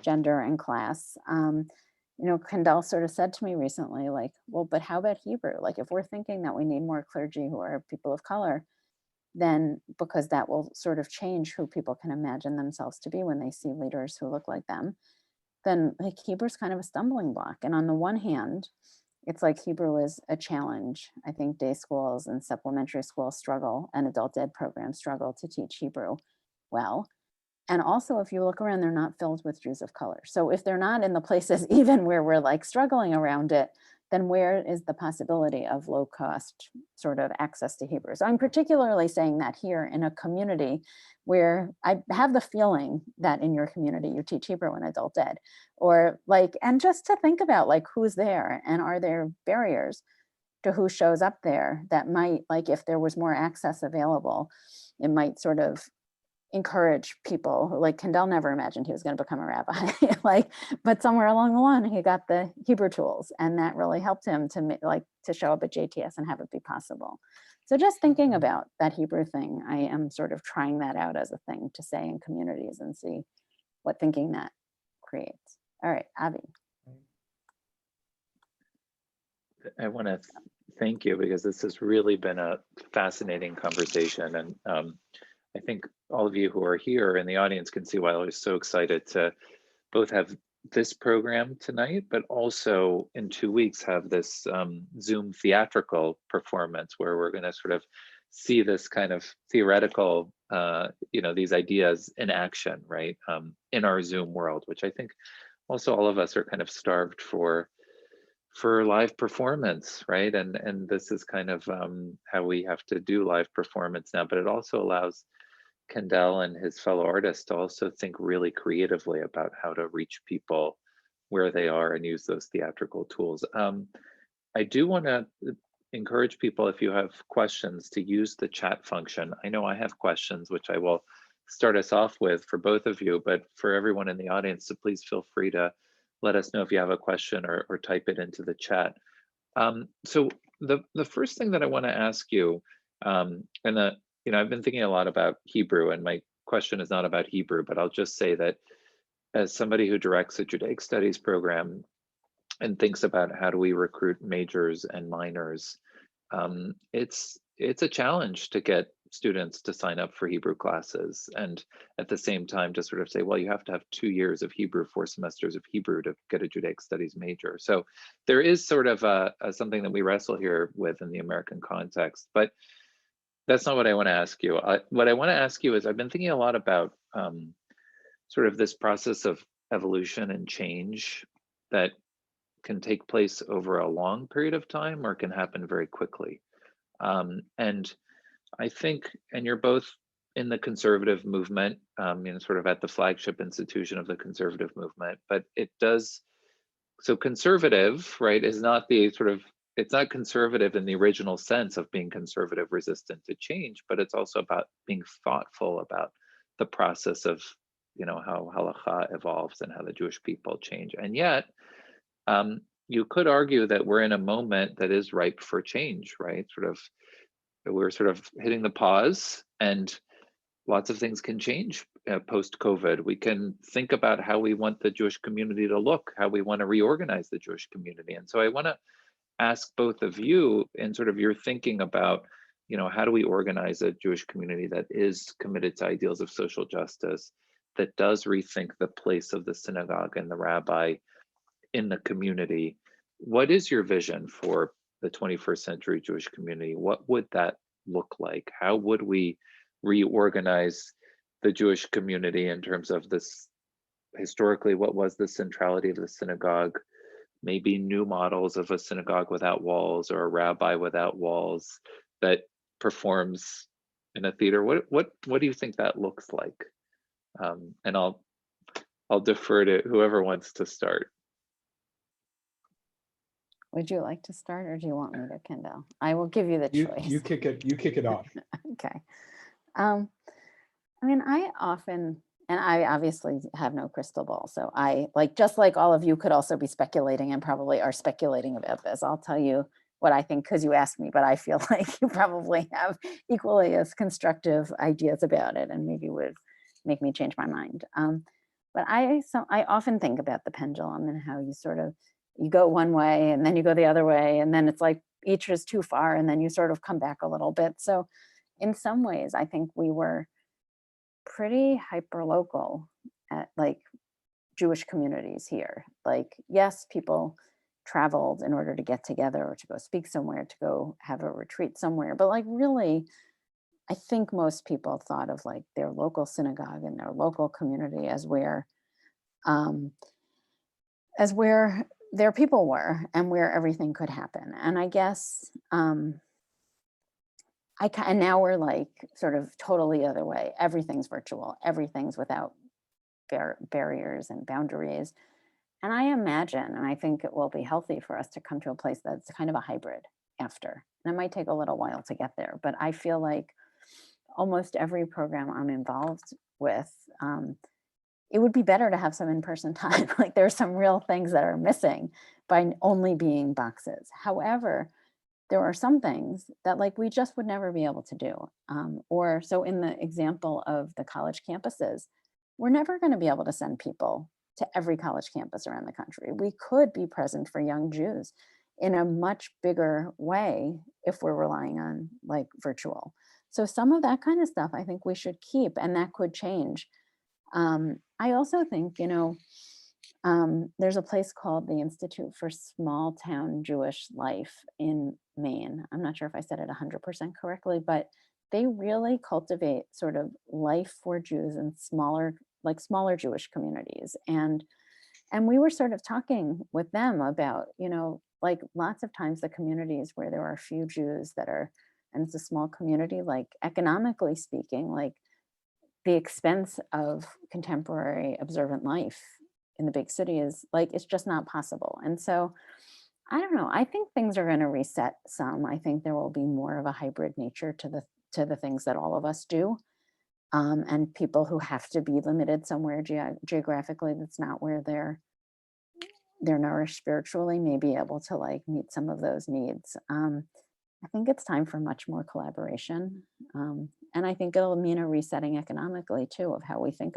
gender and class. Kendell sort of said to me recently, like, well, but how about Hebrew? Like, if we're thinking that we need more clergy who are people of color, then because that will sort of change who people can imagine themselves to be when they see leaders who look like them, then like Hebrew's kind of a stumbling block. And on the one hand, it's like Hebrew is a challenge. I think day schools and supplementary schools struggle, and adult ed programs struggle to teach Hebrew well. And also, if you look around, they're not filled with Jews of color. So if they're not in the places even where we're like struggling around it, then where is the possibility of low cost sort of access to Hebrew? So I'm particularly saying that here in a community where I have the feeling that in your community you teach Hebrew in adult ed, or like, and just to think about like who's there and are there barriers to who shows up there that might, like, if there was more access available, it might sort of encourage people who, like, Kendell never imagined he was going to become a rabbi, but somewhere along the line he got the Hebrew tools, and that really helped him to show up at JTS and have it be possible. So just thinking about that Hebrew thing, I am sort of trying that out as a thing to say in communities and see what thinking that creates. All right, Avi. I want to thank you, because this has really been a fascinating conversation, and I think all of you who are here in the audience can see why I was so excited to both have this program tonight, but also in 2 weeks have this Zoom theatrical performance where we're going to sort of see this kind of theoretical, these ideas in action, right, in our Zoom world, which I think also all of us are kind of starved for live performance, right? And this is kind of how we have to do live performance now, but it also allows Kendell and his fellow artists to also think really creatively about how to reach people where they are and use those theatrical tools. I do want to encourage people, if you have questions, to use the chat function. I know I have questions, which I will start us off with for both of you, but for everyone in the audience, so please feel free to let us know if you have a question or type it into the chat. So the first thing that I want to ask you, I've been thinking a lot about Hebrew, and my question is not about Hebrew, but I'll just say that as somebody who directs a Judaic Studies program and thinks about how do we recruit majors and minors, it's a challenge to get students to sign up for Hebrew classes, and at the same time to sort of say, well, you have to have 2 years of Hebrew, 4 semesters of Hebrew to get a Judaic Studies major. So there is sort of something that we wrestle here with in the American context, but that's not what I want to ask you. What I want to ask you is, I've been thinking a lot about sort of this process of evolution and change that can take place over a long period of time or can happen very quickly. And I think, and you're both in the conservative movement, sort of at the flagship institution of the conservative movement, but it does, so conservative, right, is not the sort of, it's not conservative in the original sense of being conservative resistant to change, but it's also about being thoughtful about the process of, how halakha evolves and how the Jewish people change. And yet, you could argue that we're in a moment that is ripe for change, right? We're sort of hitting the pause, and lots of things can change post-COVID. We can think about how we want the Jewish community to look, how we want to reorganize the Jewish community. And so I want to ask both of you in sort of your thinking about, how do we organize a Jewish community that is committed to ideals of social justice, that does rethink the place of the synagogue and the rabbi in the community? What is your vision for the 21st century Jewish community? What would that look like? How would we reorganize the Jewish community in terms of this, historically, what was the centrality of the synagogue? Maybe new models of a synagogue without walls, or a rabbi without walls that performs in a theater. What do you think that looks like? And I'll defer to whoever wants to start. Would you like to start, or do you want me to, Kendell? I will give you the choice. You kick it off. Okay. I often, and I obviously have no crystal ball, so I, just like all of you could also be speculating and probably are speculating about this. I'll tell you what I think because you asked me, but I feel like you probably have equally as constructive ideas about it and maybe would make me change my mind. But I often think about the pendulum and how you go one way and then you go the other way, and then it's like each is too far and then you sort of come back a little bit. So in some ways, I think we were pretty hyper-local at Jewish communities here. Yes, people traveled in order to get together or to go speak somewhere, to go have a retreat somewhere, but really, I think most people thought of their local synagogue and their local community as where their people were and where everything could happen. And I guess and now we're sort of totally the other way. Everything's virtual. Everything's without barriers and boundaries. And I imagine, and I think it will be healthy for us to come to a place that's kind of a hybrid after. And it might take a little while to get there, but I feel like almost every program I'm involved with, it would be better to have some in-person time. There's some real things that are missing by only being boxes. However, there are some things that we just would never be able to do. So in the example of the college campuses, we're never going to be able to send people to every college campus around the country. We could be present for young Jews in a much bigger way if we're relying on virtual. So some of that kind of stuff I think we should keep, and that could change. I also think, there's a place called the Institute for Small Town Jewish Life in Maine. I'm not sure if I said it 100% correctly, but they really cultivate sort of life for Jews in smaller Jewish communities. And we were sort of talking with them about, like lots of times the communities where there are a few Jews that are, and it's a small community, like economically speaking, like the expense of contemporary observant life in the big city is like, it's just not possible. And so I don't know, I think things are going to reset some. I think there will be more of a hybrid nature to the things that all of us do. And people who have to be limited somewhere geographically, that's not where they're nourished spiritually, may be able to like meet some of those needs. I think it's time for much more collaboration. And I think it'll mean a resetting economically too, of how we think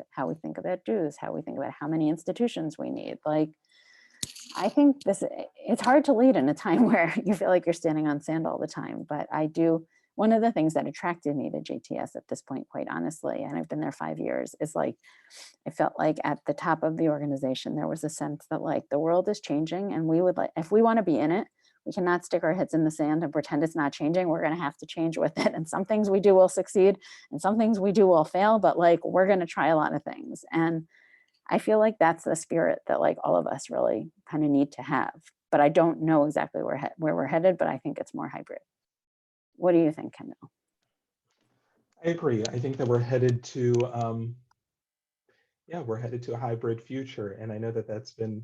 about Jews, how we think about how many institutions we need. Like, I think it's hard to lead in a time where you feel like you're standing on sand all the time. But one of the things that attracted me to JTS at this point, quite honestly, and I've been there 5 years, is like, I felt like at the top of the organization, there was a sense that like the world is changing, and we would like, if we want to be in it, we cannot stick our heads in the sand and pretend it's not changing. We're going to have to change with it. And some things we do will succeed and some things we do will fail, but like, we're going to try a lot of things. And I feel like that's the spirit that like all of us really kind of need to have. But I don't know exactly where we're headed, but I think it's more hybrid. What do you think, Kendell? I agree. I think that we're headed to, we're headed to a hybrid future. And I know that that's been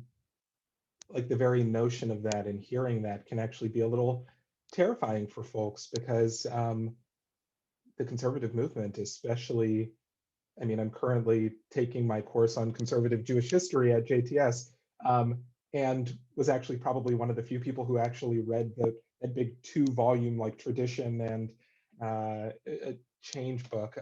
like the very notion of that and hearing that can actually be a little terrifying for folks, because the conservative movement, especially, I mean, I'm currently taking my course on conservative Jewish history at JTS, and was actually probably one of the few people who actually read that big 2-volume like tradition and a change book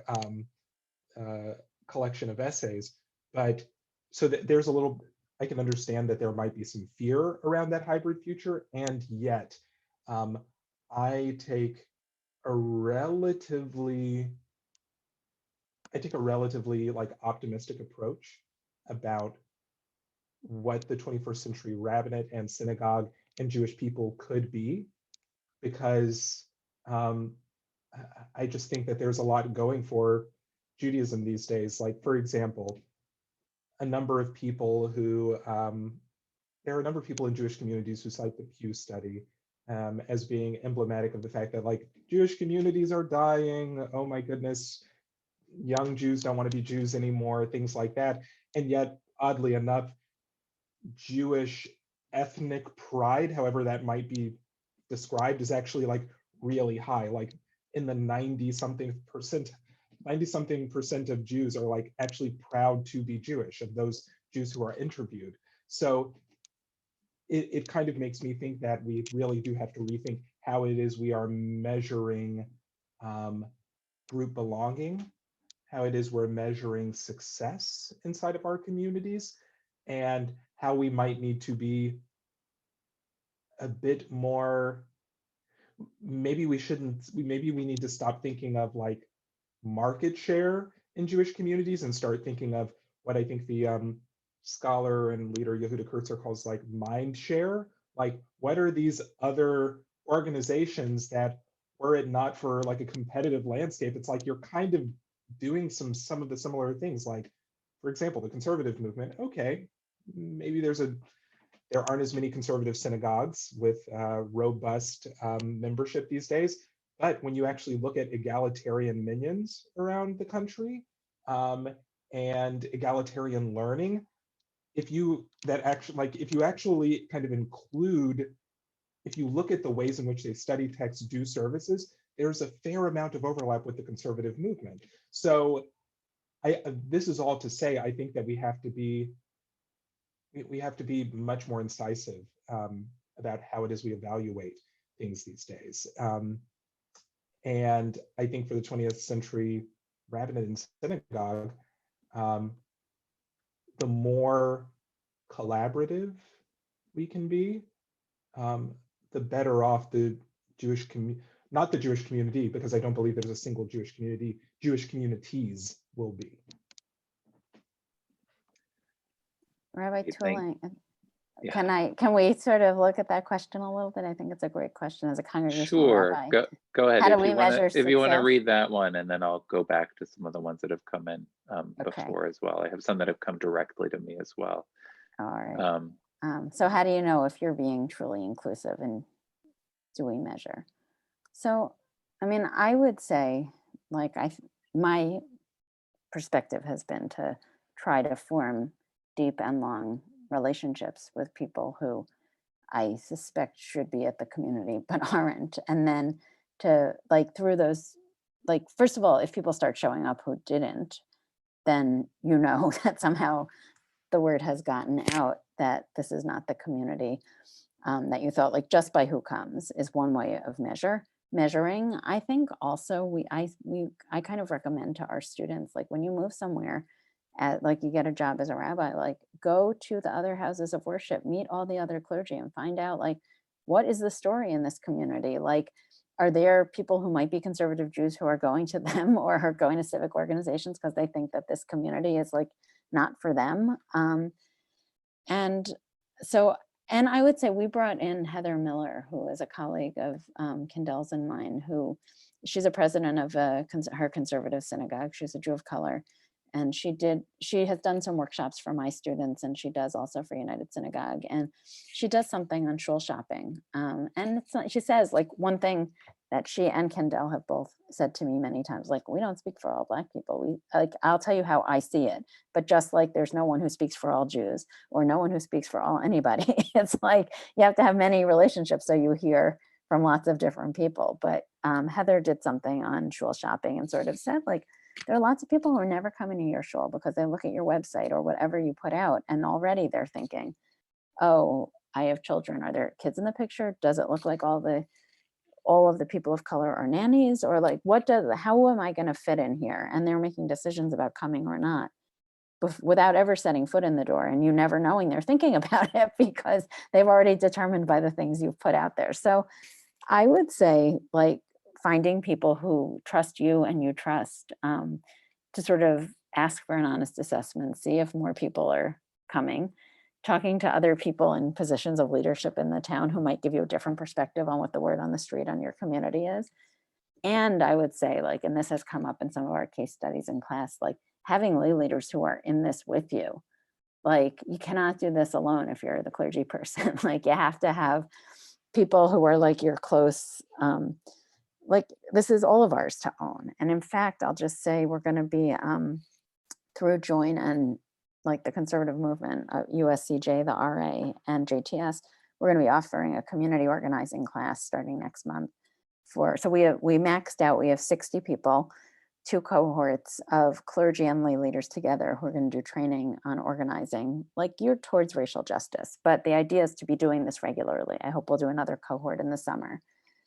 collection of essays. But so that there's a little, I can understand that there might be some fear around that hybrid future, and yet I take a relatively like optimistic approach about what the 21st century rabbinate and synagogue and Jewish people could be, because I just think that there's a lot going for Judaism these days. Like, for example, there are a number of people in Jewish communities who cite the Pew study as being emblematic of the fact that like Jewish communities are dying. Oh my goodness, young Jews don't want to be Jews anymore, things like that. And yet, oddly enough, Jewish ethnic pride, however that might be described, is actually like really high, like in the 90-something percent of Jews are like actually proud to be Jewish, of those Jews who are interviewed. So it kind of makes me think that we really do have to rethink how it is we are measuring group belonging, how it is we're measuring success inside of our communities, and how we might need to be a bit more, maybe we need to stop thinking of like market share in Jewish communities and start thinking of what I think the scholar and leader Yehuda Kurtzer calls like mind share. Like, what are these other organizations that, were it not for like a competitive landscape, it's like you're kind of doing some of the similar things. Like, for example, the conservative movement. Okay, maybe there aren't as many conservative synagogues with robust membership these days. But when you actually look at egalitarian minions around the country and egalitarian learning, if you actually kind of include, if you look at the ways in which they study text, do services, there's a fair amount of overlap with the conservative movement. So this is all to say, I think that we have to be much more incisive about how it is we evaluate things these days. And I think for the 20th century rabbinate and synagogue, the more collaborative we can be, the better off the Jewish community, not the Jewish community, because I don't believe there's a single Jewish community, Jewish communities will be. Rabbi think. Tooling, Yeah. can we sort of look at that question a little bit? I think it's a great question as a congregational Sure. rabbi. Go ahead How do if we you want measure to success? read that one, and then I'll go back to some of the ones that have come in Okay. before as well. I have some that have come directly to me as well. All right. Um, So how do you know if you're being truly inclusive, and do we measure? So, I mean, I would say, like, my perspective has been to try to form deep and long relationships with people who I suspect should be at the community but aren't. And then to, like, through those, like, first of all, if people start showing up who didn't, then you know that somehow the word has gotten out that this is not the community that you thought. Like, just by who comes is one way of measuring. I think also I kind of recommend to our students, like, when you move somewhere, like, you get a job as a rabbi, like, go to the other houses of worship, meet all the other clergy, and find out, like, what is the story in this community? Like, are there people who might be conservative Jews who are going to them or are going to civic organizations because they think that this community is, like, not for them? And so, and I would say we brought in Heather Miller, who is a colleague of Kendell's and mine, who she's a president of her conservative synagogue. She's a Jew of color. And she has done some workshops for my students, and she does also for United Synagogue. And she does something on shul shopping. And it's not, she says, like, one thing that she and Kendell have both said to me many times, like, we don't speak for all Black people. I'll tell you how I see it, but just like there's no one who speaks for all Jews or no one who speaks for all anybody. It's like you have to have many relationships so you hear from lots of different people. But Heather did something on shul shopping and sort of said, like, there are lots of people who are never coming to your shul because they look at your website or whatever you put out, and already they're thinking, oh, I have children. Are there kids in the picture? Does it look like all of the people of color are nannies? Or, like, how am I going to fit in here? And they're making decisions about coming or not without ever setting foot in the door, and you never knowing they're thinking about it because they've already determined by the things you've put out there. So I would say, like, finding people who trust you and you trust, to sort of ask for an honest assessment, see if more people are coming, talking to other people in positions of leadership in the town who might give you a different perspective on what the word on the street on your community is. And I would say, like, and this has come up in some of our case studies in class, like, having lay leaders who are in this with you. Like, you cannot do this alone if you're the clergy person. Like, you have to have people who are, like, your close, like, this is all of ours to own. And in fact, I'll just say we're going to be through Join and, like, the conservative movement, USCJ, the RA, and JTS, we're going to be offering a community organizing class starting next month. So we maxed out, we have 60 people, 2 cohorts of clergy and lay leaders together who are going to do training on organizing, like, geared towards racial justice. But the idea is to be doing this regularly. I hope we'll do another cohort in the summer.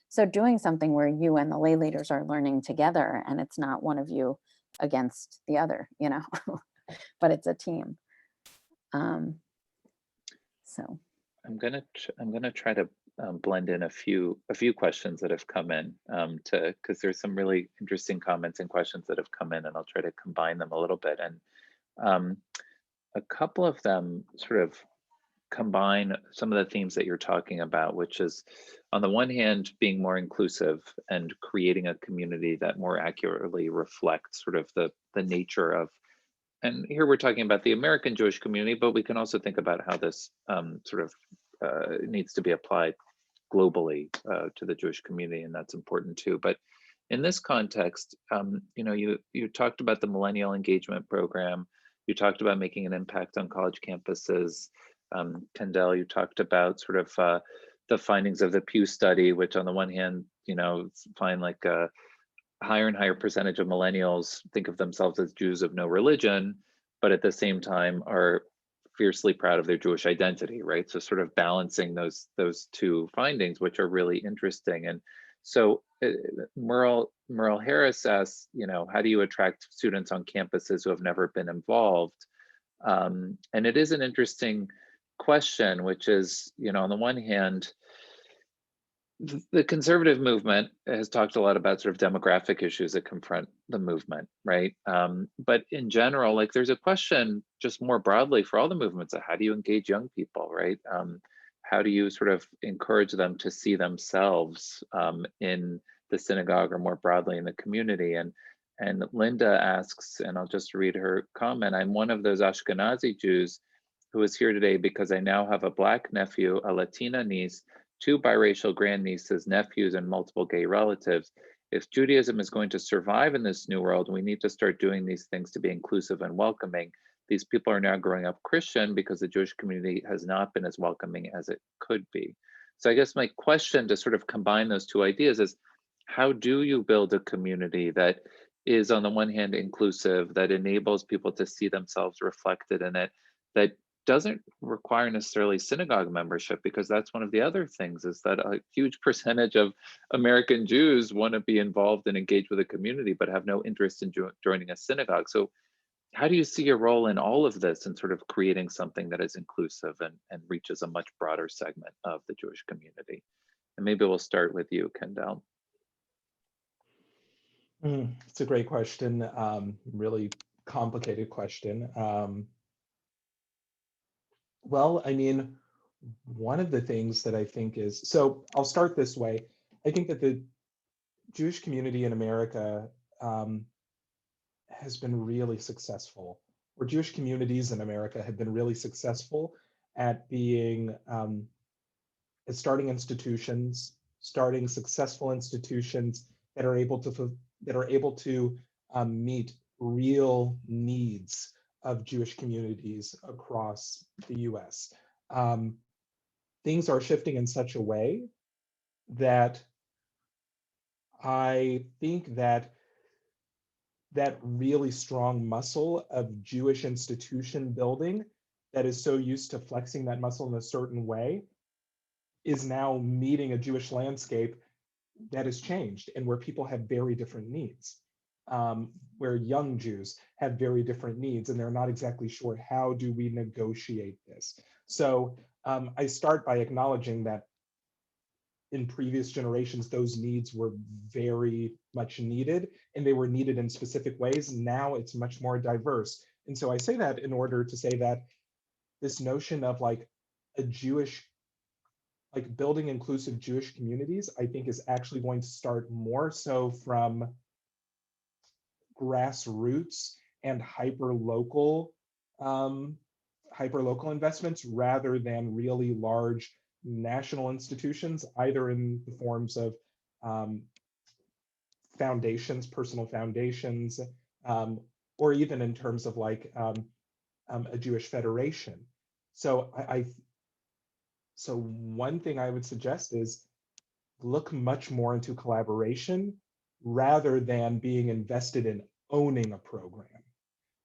So doing something where you and the lay leaders are learning together, and it's not one of you against the other, but it's a team. So I'm gonna try to blend in a few questions that have come in because there's some really interesting comments and questions that have come in, and I'll try to combine them a little bit. And a couple of them sort of combine some of the themes that you're talking about, which is, on the one hand, being more inclusive and creating a community that more accurately reflects sort of the nature of, and here we're talking about the American Jewish community, but we can also think about how this sort of needs to be applied globally to the Jewish community, and that's important too. But in this context, you talked about the Millennial Engagement Program, you talked about making an impact on college campuses. Kendell, you talked about sort of the findings of the Pew study, which on the one hand, find like a higher and higher percentage of millennials think of themselves as Jews of no religion, but at the same time are fiercely proud of their Jewish identity, right? So sort of balancing those two findings, which are really interesting. And so Merle Harris asks, how do you attract students on campuses who have never been involved? And it is an interesting question, which is, on the one hand, The conservative movement has talked a lot about sort of demographic issues that confront the movement, right? But in general, like there's a question just more broadly for all the movements of how do you engage young people, right? How do you sort of encourage them to see themselves in the synagogue or more broadly in the community? And Linda asks, and I'll just read her comment, I'm one of those Ashkenazi Jews who is here today because I now have a Black nephew, a Latina niece, two biracial grandnieces, nephews, and multiple gay relatives. If Judaism is going to survive in this new world, we need to start doing these things to be inclusive and welcoming. These people are now growing up Christian because the Jewish community has not been as welcoming as it could be. So I guess my question to sort of combine those two ideas is, how do you build a community that is on the one hand inclusive, that enables people to see themselves reflected in it, that doesn't require necessarily synagogue membership, because that's one of the other things is that a huge percentage of American Jews want to be involved and engaged with a community, but have no interest in joining a synagogue. So how do you see your role in all of this and sort of creating something that is inclusive and reaches a much broader segment of the Jewish community? And maybe we'll start with you, Kendell. It's a great question, really complicated question. Well, I mean, one of the things that I think is, so I'll start this way. I think that the Jewish community in America has been really successful, or Jewish communities in America have been really successful at being, at starting institutions, starting successful institutions that are able to meet real needs of Jewish communities across the US. Things are shifting in such a way that I think that that really strong muscle of Jewish institution building that is so used to flexing that muscle in a certain way is now meeting a Jewish landscape that has changed and where people have very different needs, where young Jews have very different needs and they're not exactly sure how do we negotiate this. So I start by acknowledging that in previous generations, those needs were very much needed and they were needed in specific ways. Now it's much more diverse. And so I say that in order to say that this notion of like a Jewish, like building inclusive Jewish communities, I think is actually going to start more so from grassroots and hyper-local investments rather than really large national institutions, either in the forms of foundations, personal foundations, or even in terms of like a Jewish federation. So so one thing I would suggest is look much more into collaboration rather than being invested in owning a program.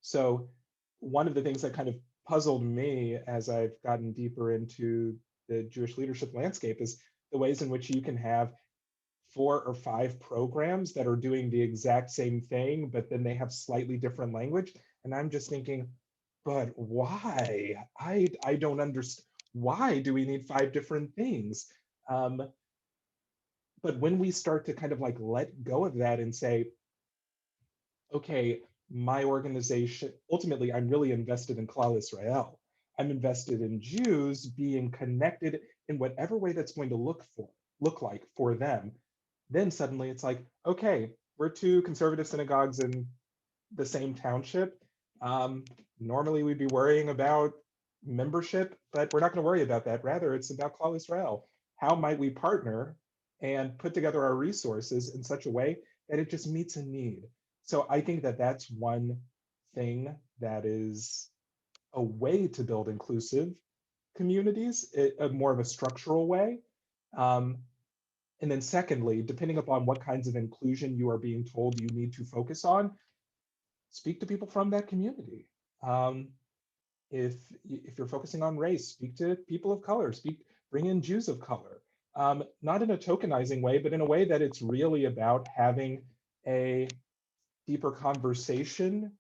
So one of the things that kind of puzzled me as I've gotten deeper into the Jewish leadership landscape is the ways in which you can have 4 or 5 programs that are doing the exact same thing, but then they have slightly different language. And I'm just thinking, but why? I don't understand. Why do we need 5 different things? But when we start to kind of like let go of that and say, okay, my organization, ultimately, I'm really invested in Klal Israel. I'm invested in Jews being connected in whatever way that's going to look like for them. Then suddenly it's like, okay, we're 2 conservative synagogues in the same township. Normally we'd be worrying about membership, but we're not going to worry about that. Rather, it's about Klal Israel. How might we partner and put together our resources in such a way that it just meets a need? So I think that that's one thing that is a way to build inclusive communities, more of a structural way. And then secondly, depending upon what kinds of inclusion you are being told you need to focus on, speak to people from that community. If you're focusing on race, speak to people of color, bring in Jews of color. Not in a tokenizing way, but in a way that it's really about having a deeper conversation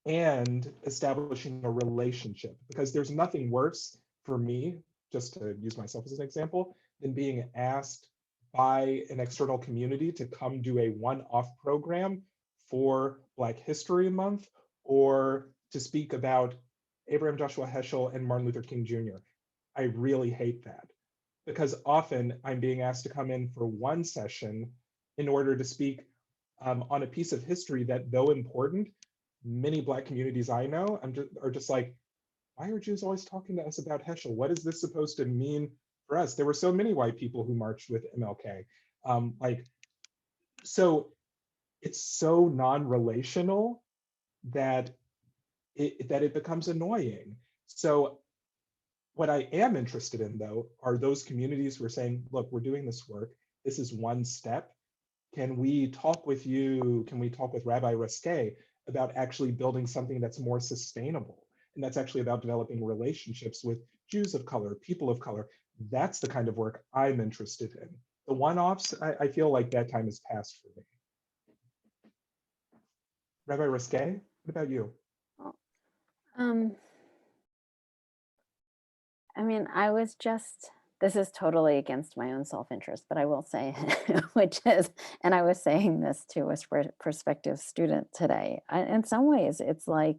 and establishing a relationship. Because there's nothing worse for me, just to use myself as an example, than being asked by an external community to come do a one-off program for Black History Month or to speak about Abraham Joshua Heschel and Martin Luther King Jr. I really hate that because often I'm being asked to come in for one session in order to speak on a piece of history that, though important, many Black communities I know are just like, why are Jews always talking to us about Heschel? What is this supposed to mean for us? There were so many white people who marched with MLK. So it's so non-relational that it becomes annoying. So what I am interested in, though, are those communities who are saying, look, we're doing this work. This is one step. Can we talk with you? Can we talk with Rabbi Ruskay about actually building something that's more sustainable? And that's actually about developing relationships with Jews of color, people of color. That's the kind of work I'm interested in. The one-offs, I feel like that time has passed for me. Rabbi Ruskay, what about you? I mean, this is totally against my own self-interest, but I will say, which is, and I was saying this to a prospective student today, in some ways, it's like,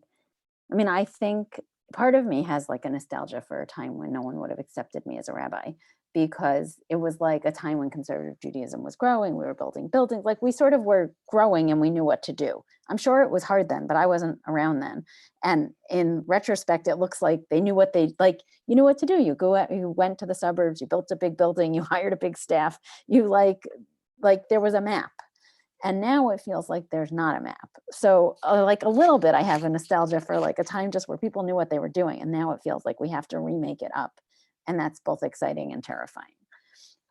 I mean, I think part of me has like a nostalgia for a time when no one would have accepted me as a rabbi, because it was like a time when conservative Judaism was growing. We were building buildings, like we sort of were growing and we knew what to do. I'm sure it was hard then, but I wasn't around then. And in retrospect, it looks like they knew what you knew what to do. You went to the suburbs, you built a big building, you hired a big staff, you like there was a map. And now it feels like there's not a map. So like a little bit, I have a nostalgia for like a time just where people knew what they were doing. And now it feels like we have to remake it up. And that's both exciting and terrifying.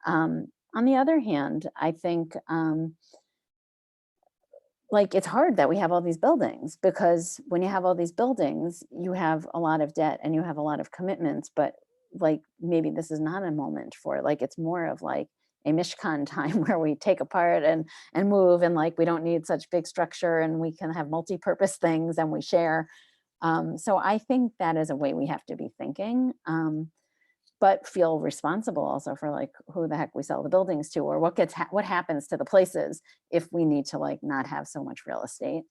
On the other hand, I think like it's hard that we have all these buildings, because when you have all these buildings, you have a lot of debt and you have a lot of commitments, but like maybe this is not a moment for like, it's more of like a Mishkan time where we take apart and move, and like we don't need such big structure and we can have multi-purpose things and we share. So I think that is a way we have to be thinking, but feel responsible also for like who the heck we sell the buildings to, or what happens to the places if we need to like not have so much real estate.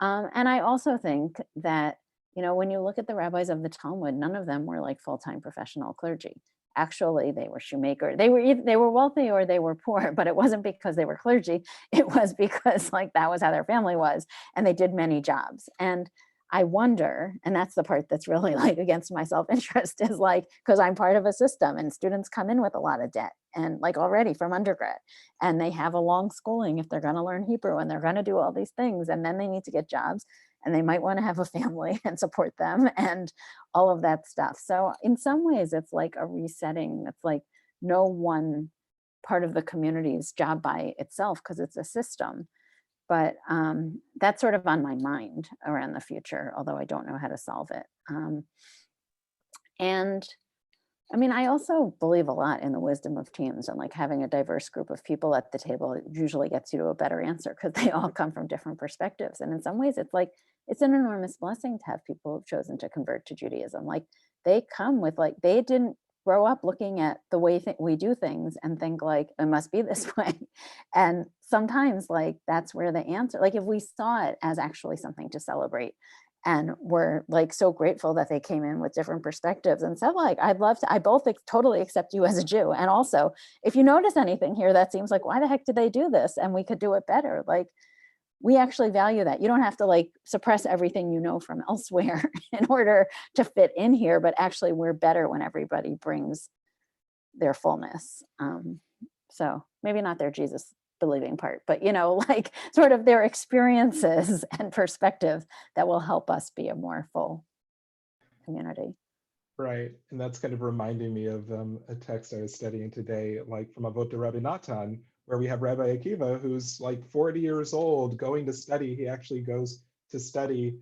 And I also think that, you know, when you look at the rabbis of the Talmud, none of them were like full-time professional clergy. Actually, they were shoemaker. They were wealthy or they were poor, but it wasn't because they were clergy. It was because like that was how their family was, and they did many jobs. And I wonder, and that's the part that's really like against my self-interest, is like, because I'm part of a system and students come in with a lot of debt and like already from undergrad, and they have a long schooling if they're going to learn Hebrew and they're going to do all these things, and then they need to get jobs and they might want to have a family and support them and all of that stuff. So in some ways it's like a resetting. It's like no one part of the community's job by itself because it's a system. But that's sort of on my mind around the future, although I don't know how to solve it. And I mean, I also believe a lot in the wisdom of teams, and like having a diverse group of people at the table usually gets you to a better answer because they all come from different perspectives. And in some ways it's like, it's an enormous blessing to have people who've chosen to convert to Judaism. Like they come with like, they didn't grow up looking at the way we do things and think like it must be this way. And sometimes like that's where the answer, like if we saw it as actually something to celebrate, and we're like so grateful that they came in with different perspectives and said like, I both totally accept you as a Jew, and also if you notice anything here that seems like why the heck did they do this and we could do it better, like we actually value that. You don't have to like suppress everything you know from elsewhere in order to fit in here, but actually we're better when everybody brings their fullness. So maybe not their Jesus believing part, but you know, like sort of their experiences and perspectives that will help us be a more full community. Right, and that's kind of reminding me of a text I was studying today, like from AVODAH Rabbi Natan, where we have Rabbi Akiva, who's like 40 years old, going to study. He actually goes to study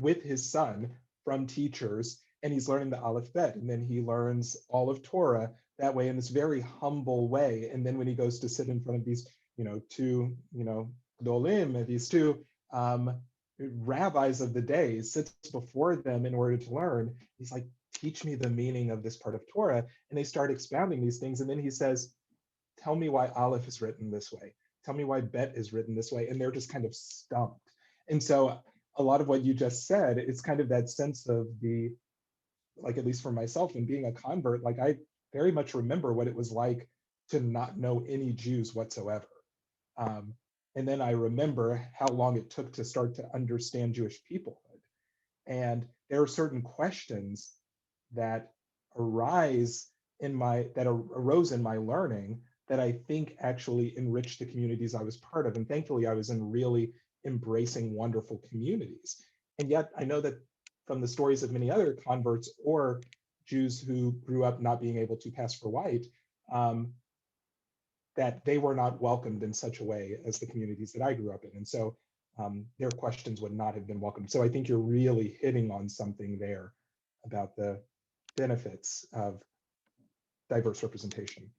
with his son from teachers, and he's learning the Aleph Bet, and then he learns all of Torah that way in this very humble way. And then when he goes to sit in front of these, two, Gdolim, these two rabbis of the day, sits before them in order to learn, he's like teach me the meaning of this part of Torah. And they start expounding these things. And then he says, tell me why Aleph is written this way. Tell me why Bet is written this way. And they're just kind of stumped. And so a lot of what you just said, it's kind of that sense of the, like, at least for myself and being a convert, like I very much remember what it was like to not know any Jews whatsoever. And then I remember how long it took to start to understand Jewish peoplehood. And there are certain questions that arose in my learning that I think actually enriched the communities I was part of. And thankfully, I was in really embracing, wonderful communities. And yet I know that from the stories of many other converts or Jews who grew up not being able to pass for white, that they were not welcomed in such a way as the communities that I grew up in. And so their questions would not have been welcomed. So I think you're really hitting on something there about the benefits of diverse representation.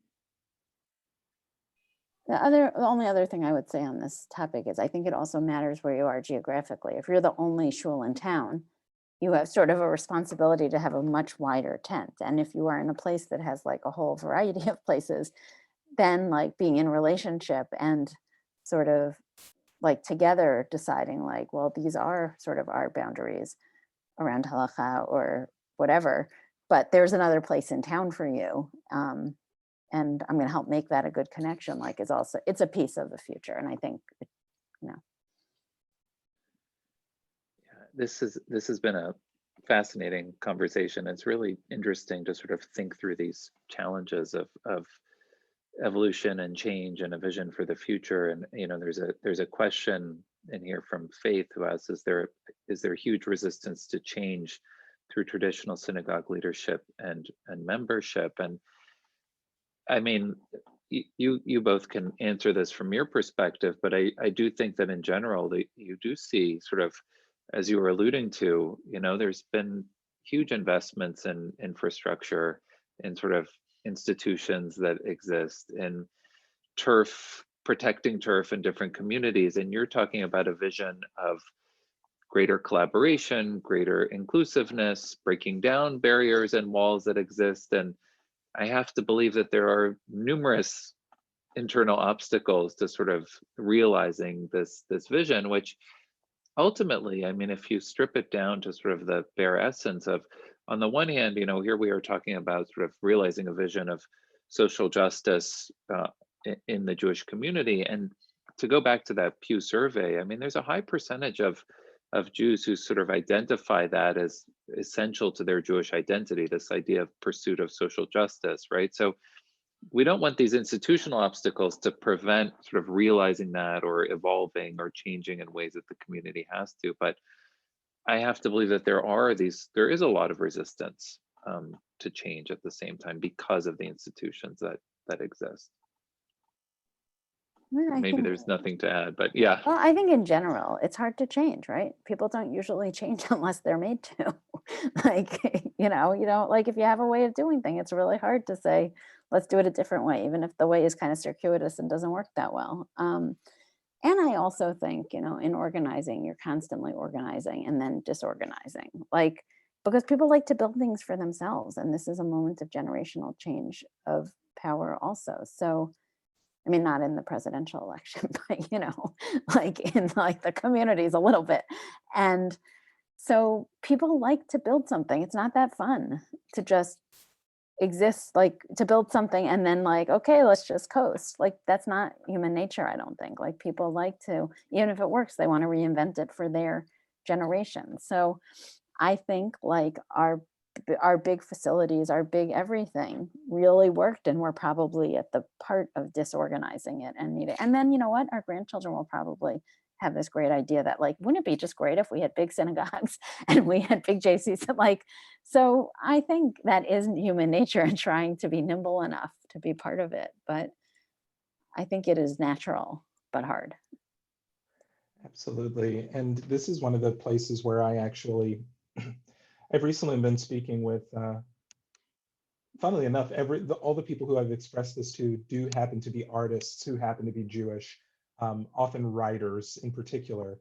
The only other thing I would say on this topic is I think it also matters where you are geographically. If you're the only shul in town, you have sort of a responsibility to have a much wider tent. And if you are in a place that has like a whole variety of places, then like being in relationship and sort of like together deciding like, well, these are sort of our boundaries around halakha or whatever, but there's another place in town for you. And I'm going to help make that a good connection, like is also, it's a piece of the future. And I think, you know. This has been a fascinating conversation. It's really interesting to sort of think through these challenges of evolution and change and a vision for the future. And you know, there's a question in here from Faith who asks, is there huge resistance to change through traditional synagogue leadership and membership? And I mean, you both can answer this from your perspective, but I do think that in general, you do see sort of, as you were alluding to, you know, there's been huge investments in infrastructure, in sort of institutions that exist, in turf, protecting turf in different communities. And you're talking about a vision of greater collaboration, greater inclusiveness, breaking down barriers and walls that exist. And I have to believe that there are numerous internal obstacles to sort of realizing this vision, which ultimately, I mean, if you strip it down to sort of the bare essence of, on the one hand, you know, here we are talking about sort of realizing a vision of social justice in the Jewish community. And to go back to that Pew survey, I mean, there's a high percentage of Jews who sort of identify that as essential to their Jewish identity, this idea of pursuit of social justice, right? So we don't want these institutional obstacles to prevent sort of realizing that or evolving or changing in ways that the community has to. But I have to believe that there is a lot of resistance to change at the same time because of the institutions that exist. Well, Maybe there's nothing to add, but yeah. Well, I think in general, it's hard to change, right? People don't usually change unless they're made to. Like, you don't, like, if you have a way of doing things, it's really hard to say, let's do it a different way, even if the way is kind of circuitous and doesn't work that well. And I also think, in organizing, you're constantly organizing and then disorganizing, like, because people like to build things for themselves. And this is a moment of generational change of power also. So, I mean, not in the presidential election, but, like in like the communities a little bit. And so people like to build something. It's not that fun to just exist, like to build something and then like, okay, let's just coast. Like that's not human nature, I don't think. Like people like to, even if it works, they want to reinvent it for their generation. So I think like our big facilities, our big everything really worked, and we're probably at the part of disorganizing it and need it. And then, you know what, our grandchildren will probably have this great idea that like, wouldn't it be just great if we had big synagogues and we had big JCs? Like, so I think that is human nature and trying to be nimble enough to be part of it. But I think it is natural, but hard. Absolutely. And this is one of the places where I actually, I've recently been speaking with, funnily enough, all the people who I've expressed this to do happen to be artists who happen to be Jewish, often writers in particular.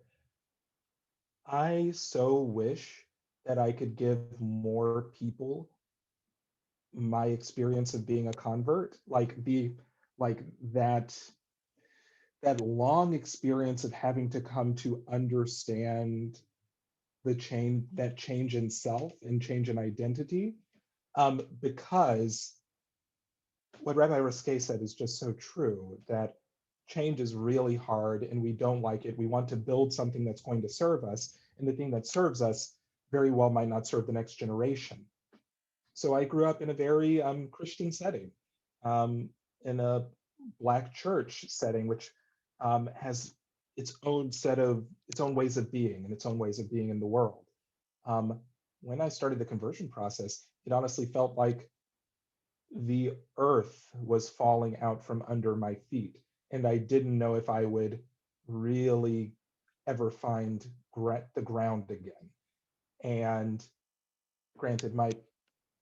I so wish that I could give more people my experience of being a convert, like that long experience of having to come to understand that change in self and change in identity, because what Rabbi Ruskay said is just so true, that change is really hard and we don't like it. We want to build something that's going to serve us, and the thing that serves us very well might not serve the next generation. So I grew up in a very Christian setting, in a Black church setting, which has its own ways of being and its own ways of being in the world. When I started the conversion process, it honestly felt like the earth was falling out from under my feet, and I didn't know if I would really ever find the ground again. And granted, my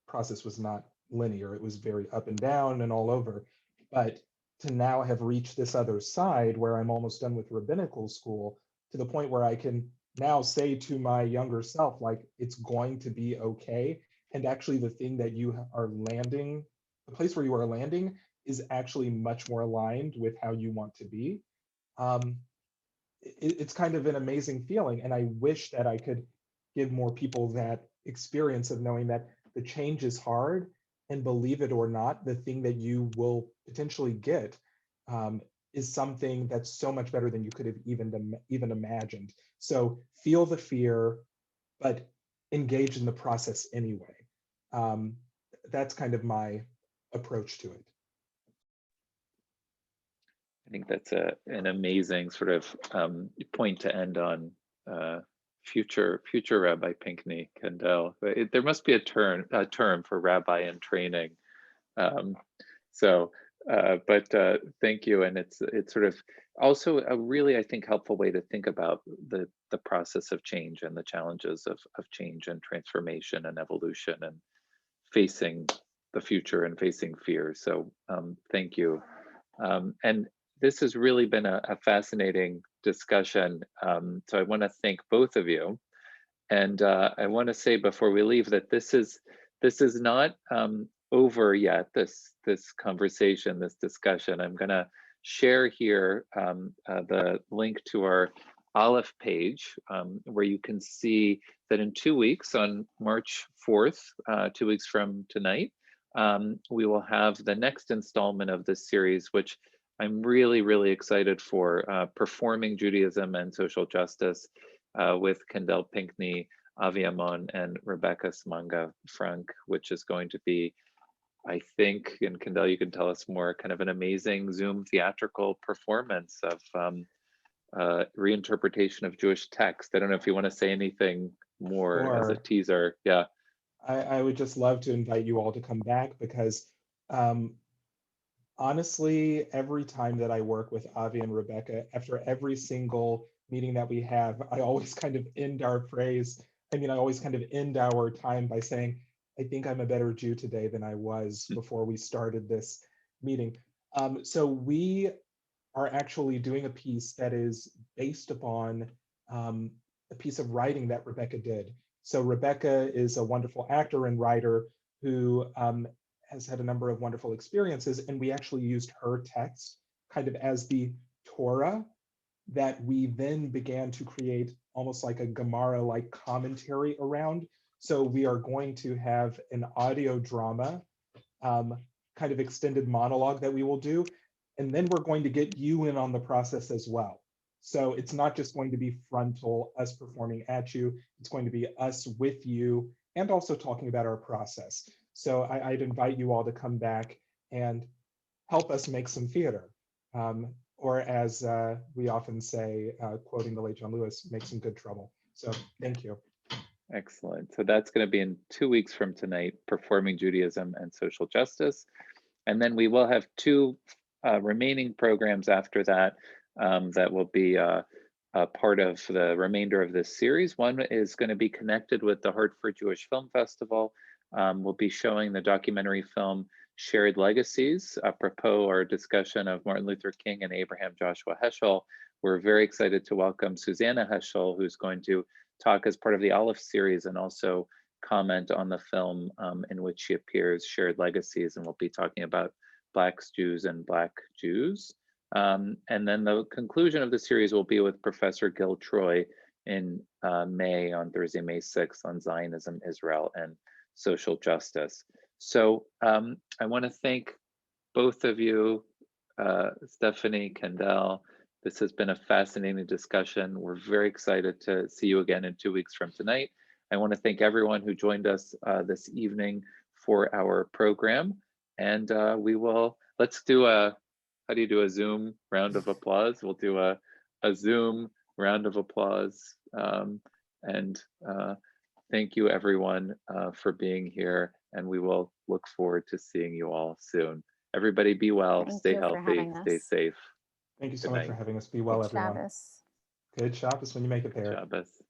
process was not linear. It was very up and down and all over. But to now have reached this other side where I'm almost done with rabbinical school, to the point where I can now say to my younger self, like, it's going to be okay. And actually the thing that you are landing, the place where you are landing is actually much more aligned with how you want to be. It's kind of an amazing feeling. And I wish that I could give more people that experience of knowing that the change is hard, and believe it or not, the thing that you will potentially get is something that's so much better than you could have even imagined. So feel the fear, but engage in the process anyway. That's kind of my approach to it. I think that's an amazing sort of point to end on. Future Rabbi Pinkney, Kendell. There must be a term for rabbi in training. But thank you, and it's sort of also a really, I think, helpful way to think about the process of change and the challenges of change and transformation and evolution and facing the future and facing fear. So thank you. And this has really been a fascinating discussion. So I want to thank both of you. And I want to say before we leave that this is not over yet, this conversation, this discussion. I'm going to share here the link to our Aleph page, where you can see that in 2 weeks, on March 4th, 2 weeks from tonight, we will have the next installment of this series, which I'm really, really excited for, Performing Judaism and Social Justice, with Kendell Pinkney, Avi Amon, and Rebecca Smanga Frank, which is going to be, I think, and Kendell, you can tell us more, kind of an amazing Zoom theatrical performance of reinterpretation of Jewish text. I don't know if you want to say anything more as a teaser. Yeah. I would just love to invite you all to come back, because honestly, every time that I work with Avi and Rebecca, after every single meeting that we have, I always kind of end our time by saying, I think I'm a better Jew today than I was before we started this meeting. So we are actually doing a piece that is based upon a piece of writing that Rebecca did. So Rebecca is a wonderful actor and writer who has had a number of wonderful experiences, and we actually used her text kind of as the Torah that we then began to create almost like a Gemara-like commentary around. So we are going to have an audio drama, kind of extended monologue that we will do, and then we're going to get you in on the process as well. So it's not just going to be frontal, us performing at you, it's going to be us with you, and also talking about our process. So I'd invite you all to come back and help us make some theater. Or as we often say, quoting the late John Lewis, make some good trouble. So thank you. Excellent. So that's going to be in 2 weeks from tonight, Performing Judaism and Social Justice. And then we will have 2 remaining programs after that that will be a part of the remainder of this series. One is going to be connected with the Hartford Jewish Film Festival. We'll be showing the documentary film Shared Legacies, apropos our discussion of Martin Luther King and Abraham Joshua Heschel. We're very excited to welcome Susanna Heschel, who's going to talk as part of the Aleph series and also comment on the film in which she appears, Shared Legacies, and we'll be talking about Blacks, Jews, and Black Jews. And then the conclusion of the series will be with Professor Gil Troy in May, on Thursday, May 6th, on Zionism, Israel, and social justice. So I want to thank both of you, Stephanie, Kendell. This has been a fascinating discussion. We're very excited to see you again in 2 weeks from tonight. I want to thank everyone who joined us this evening for our program. And let's do how do you do a Zoom round of applause? We'll do a Zoom round of applause. Thank you everyone for being here, and we will look forward to seeing you all soon. Everybody be well, stay healthy, stay safe. Thank you so much for having us. Be well, everyone. Shabbos. Good Shabbos when you make it there. Shabbos.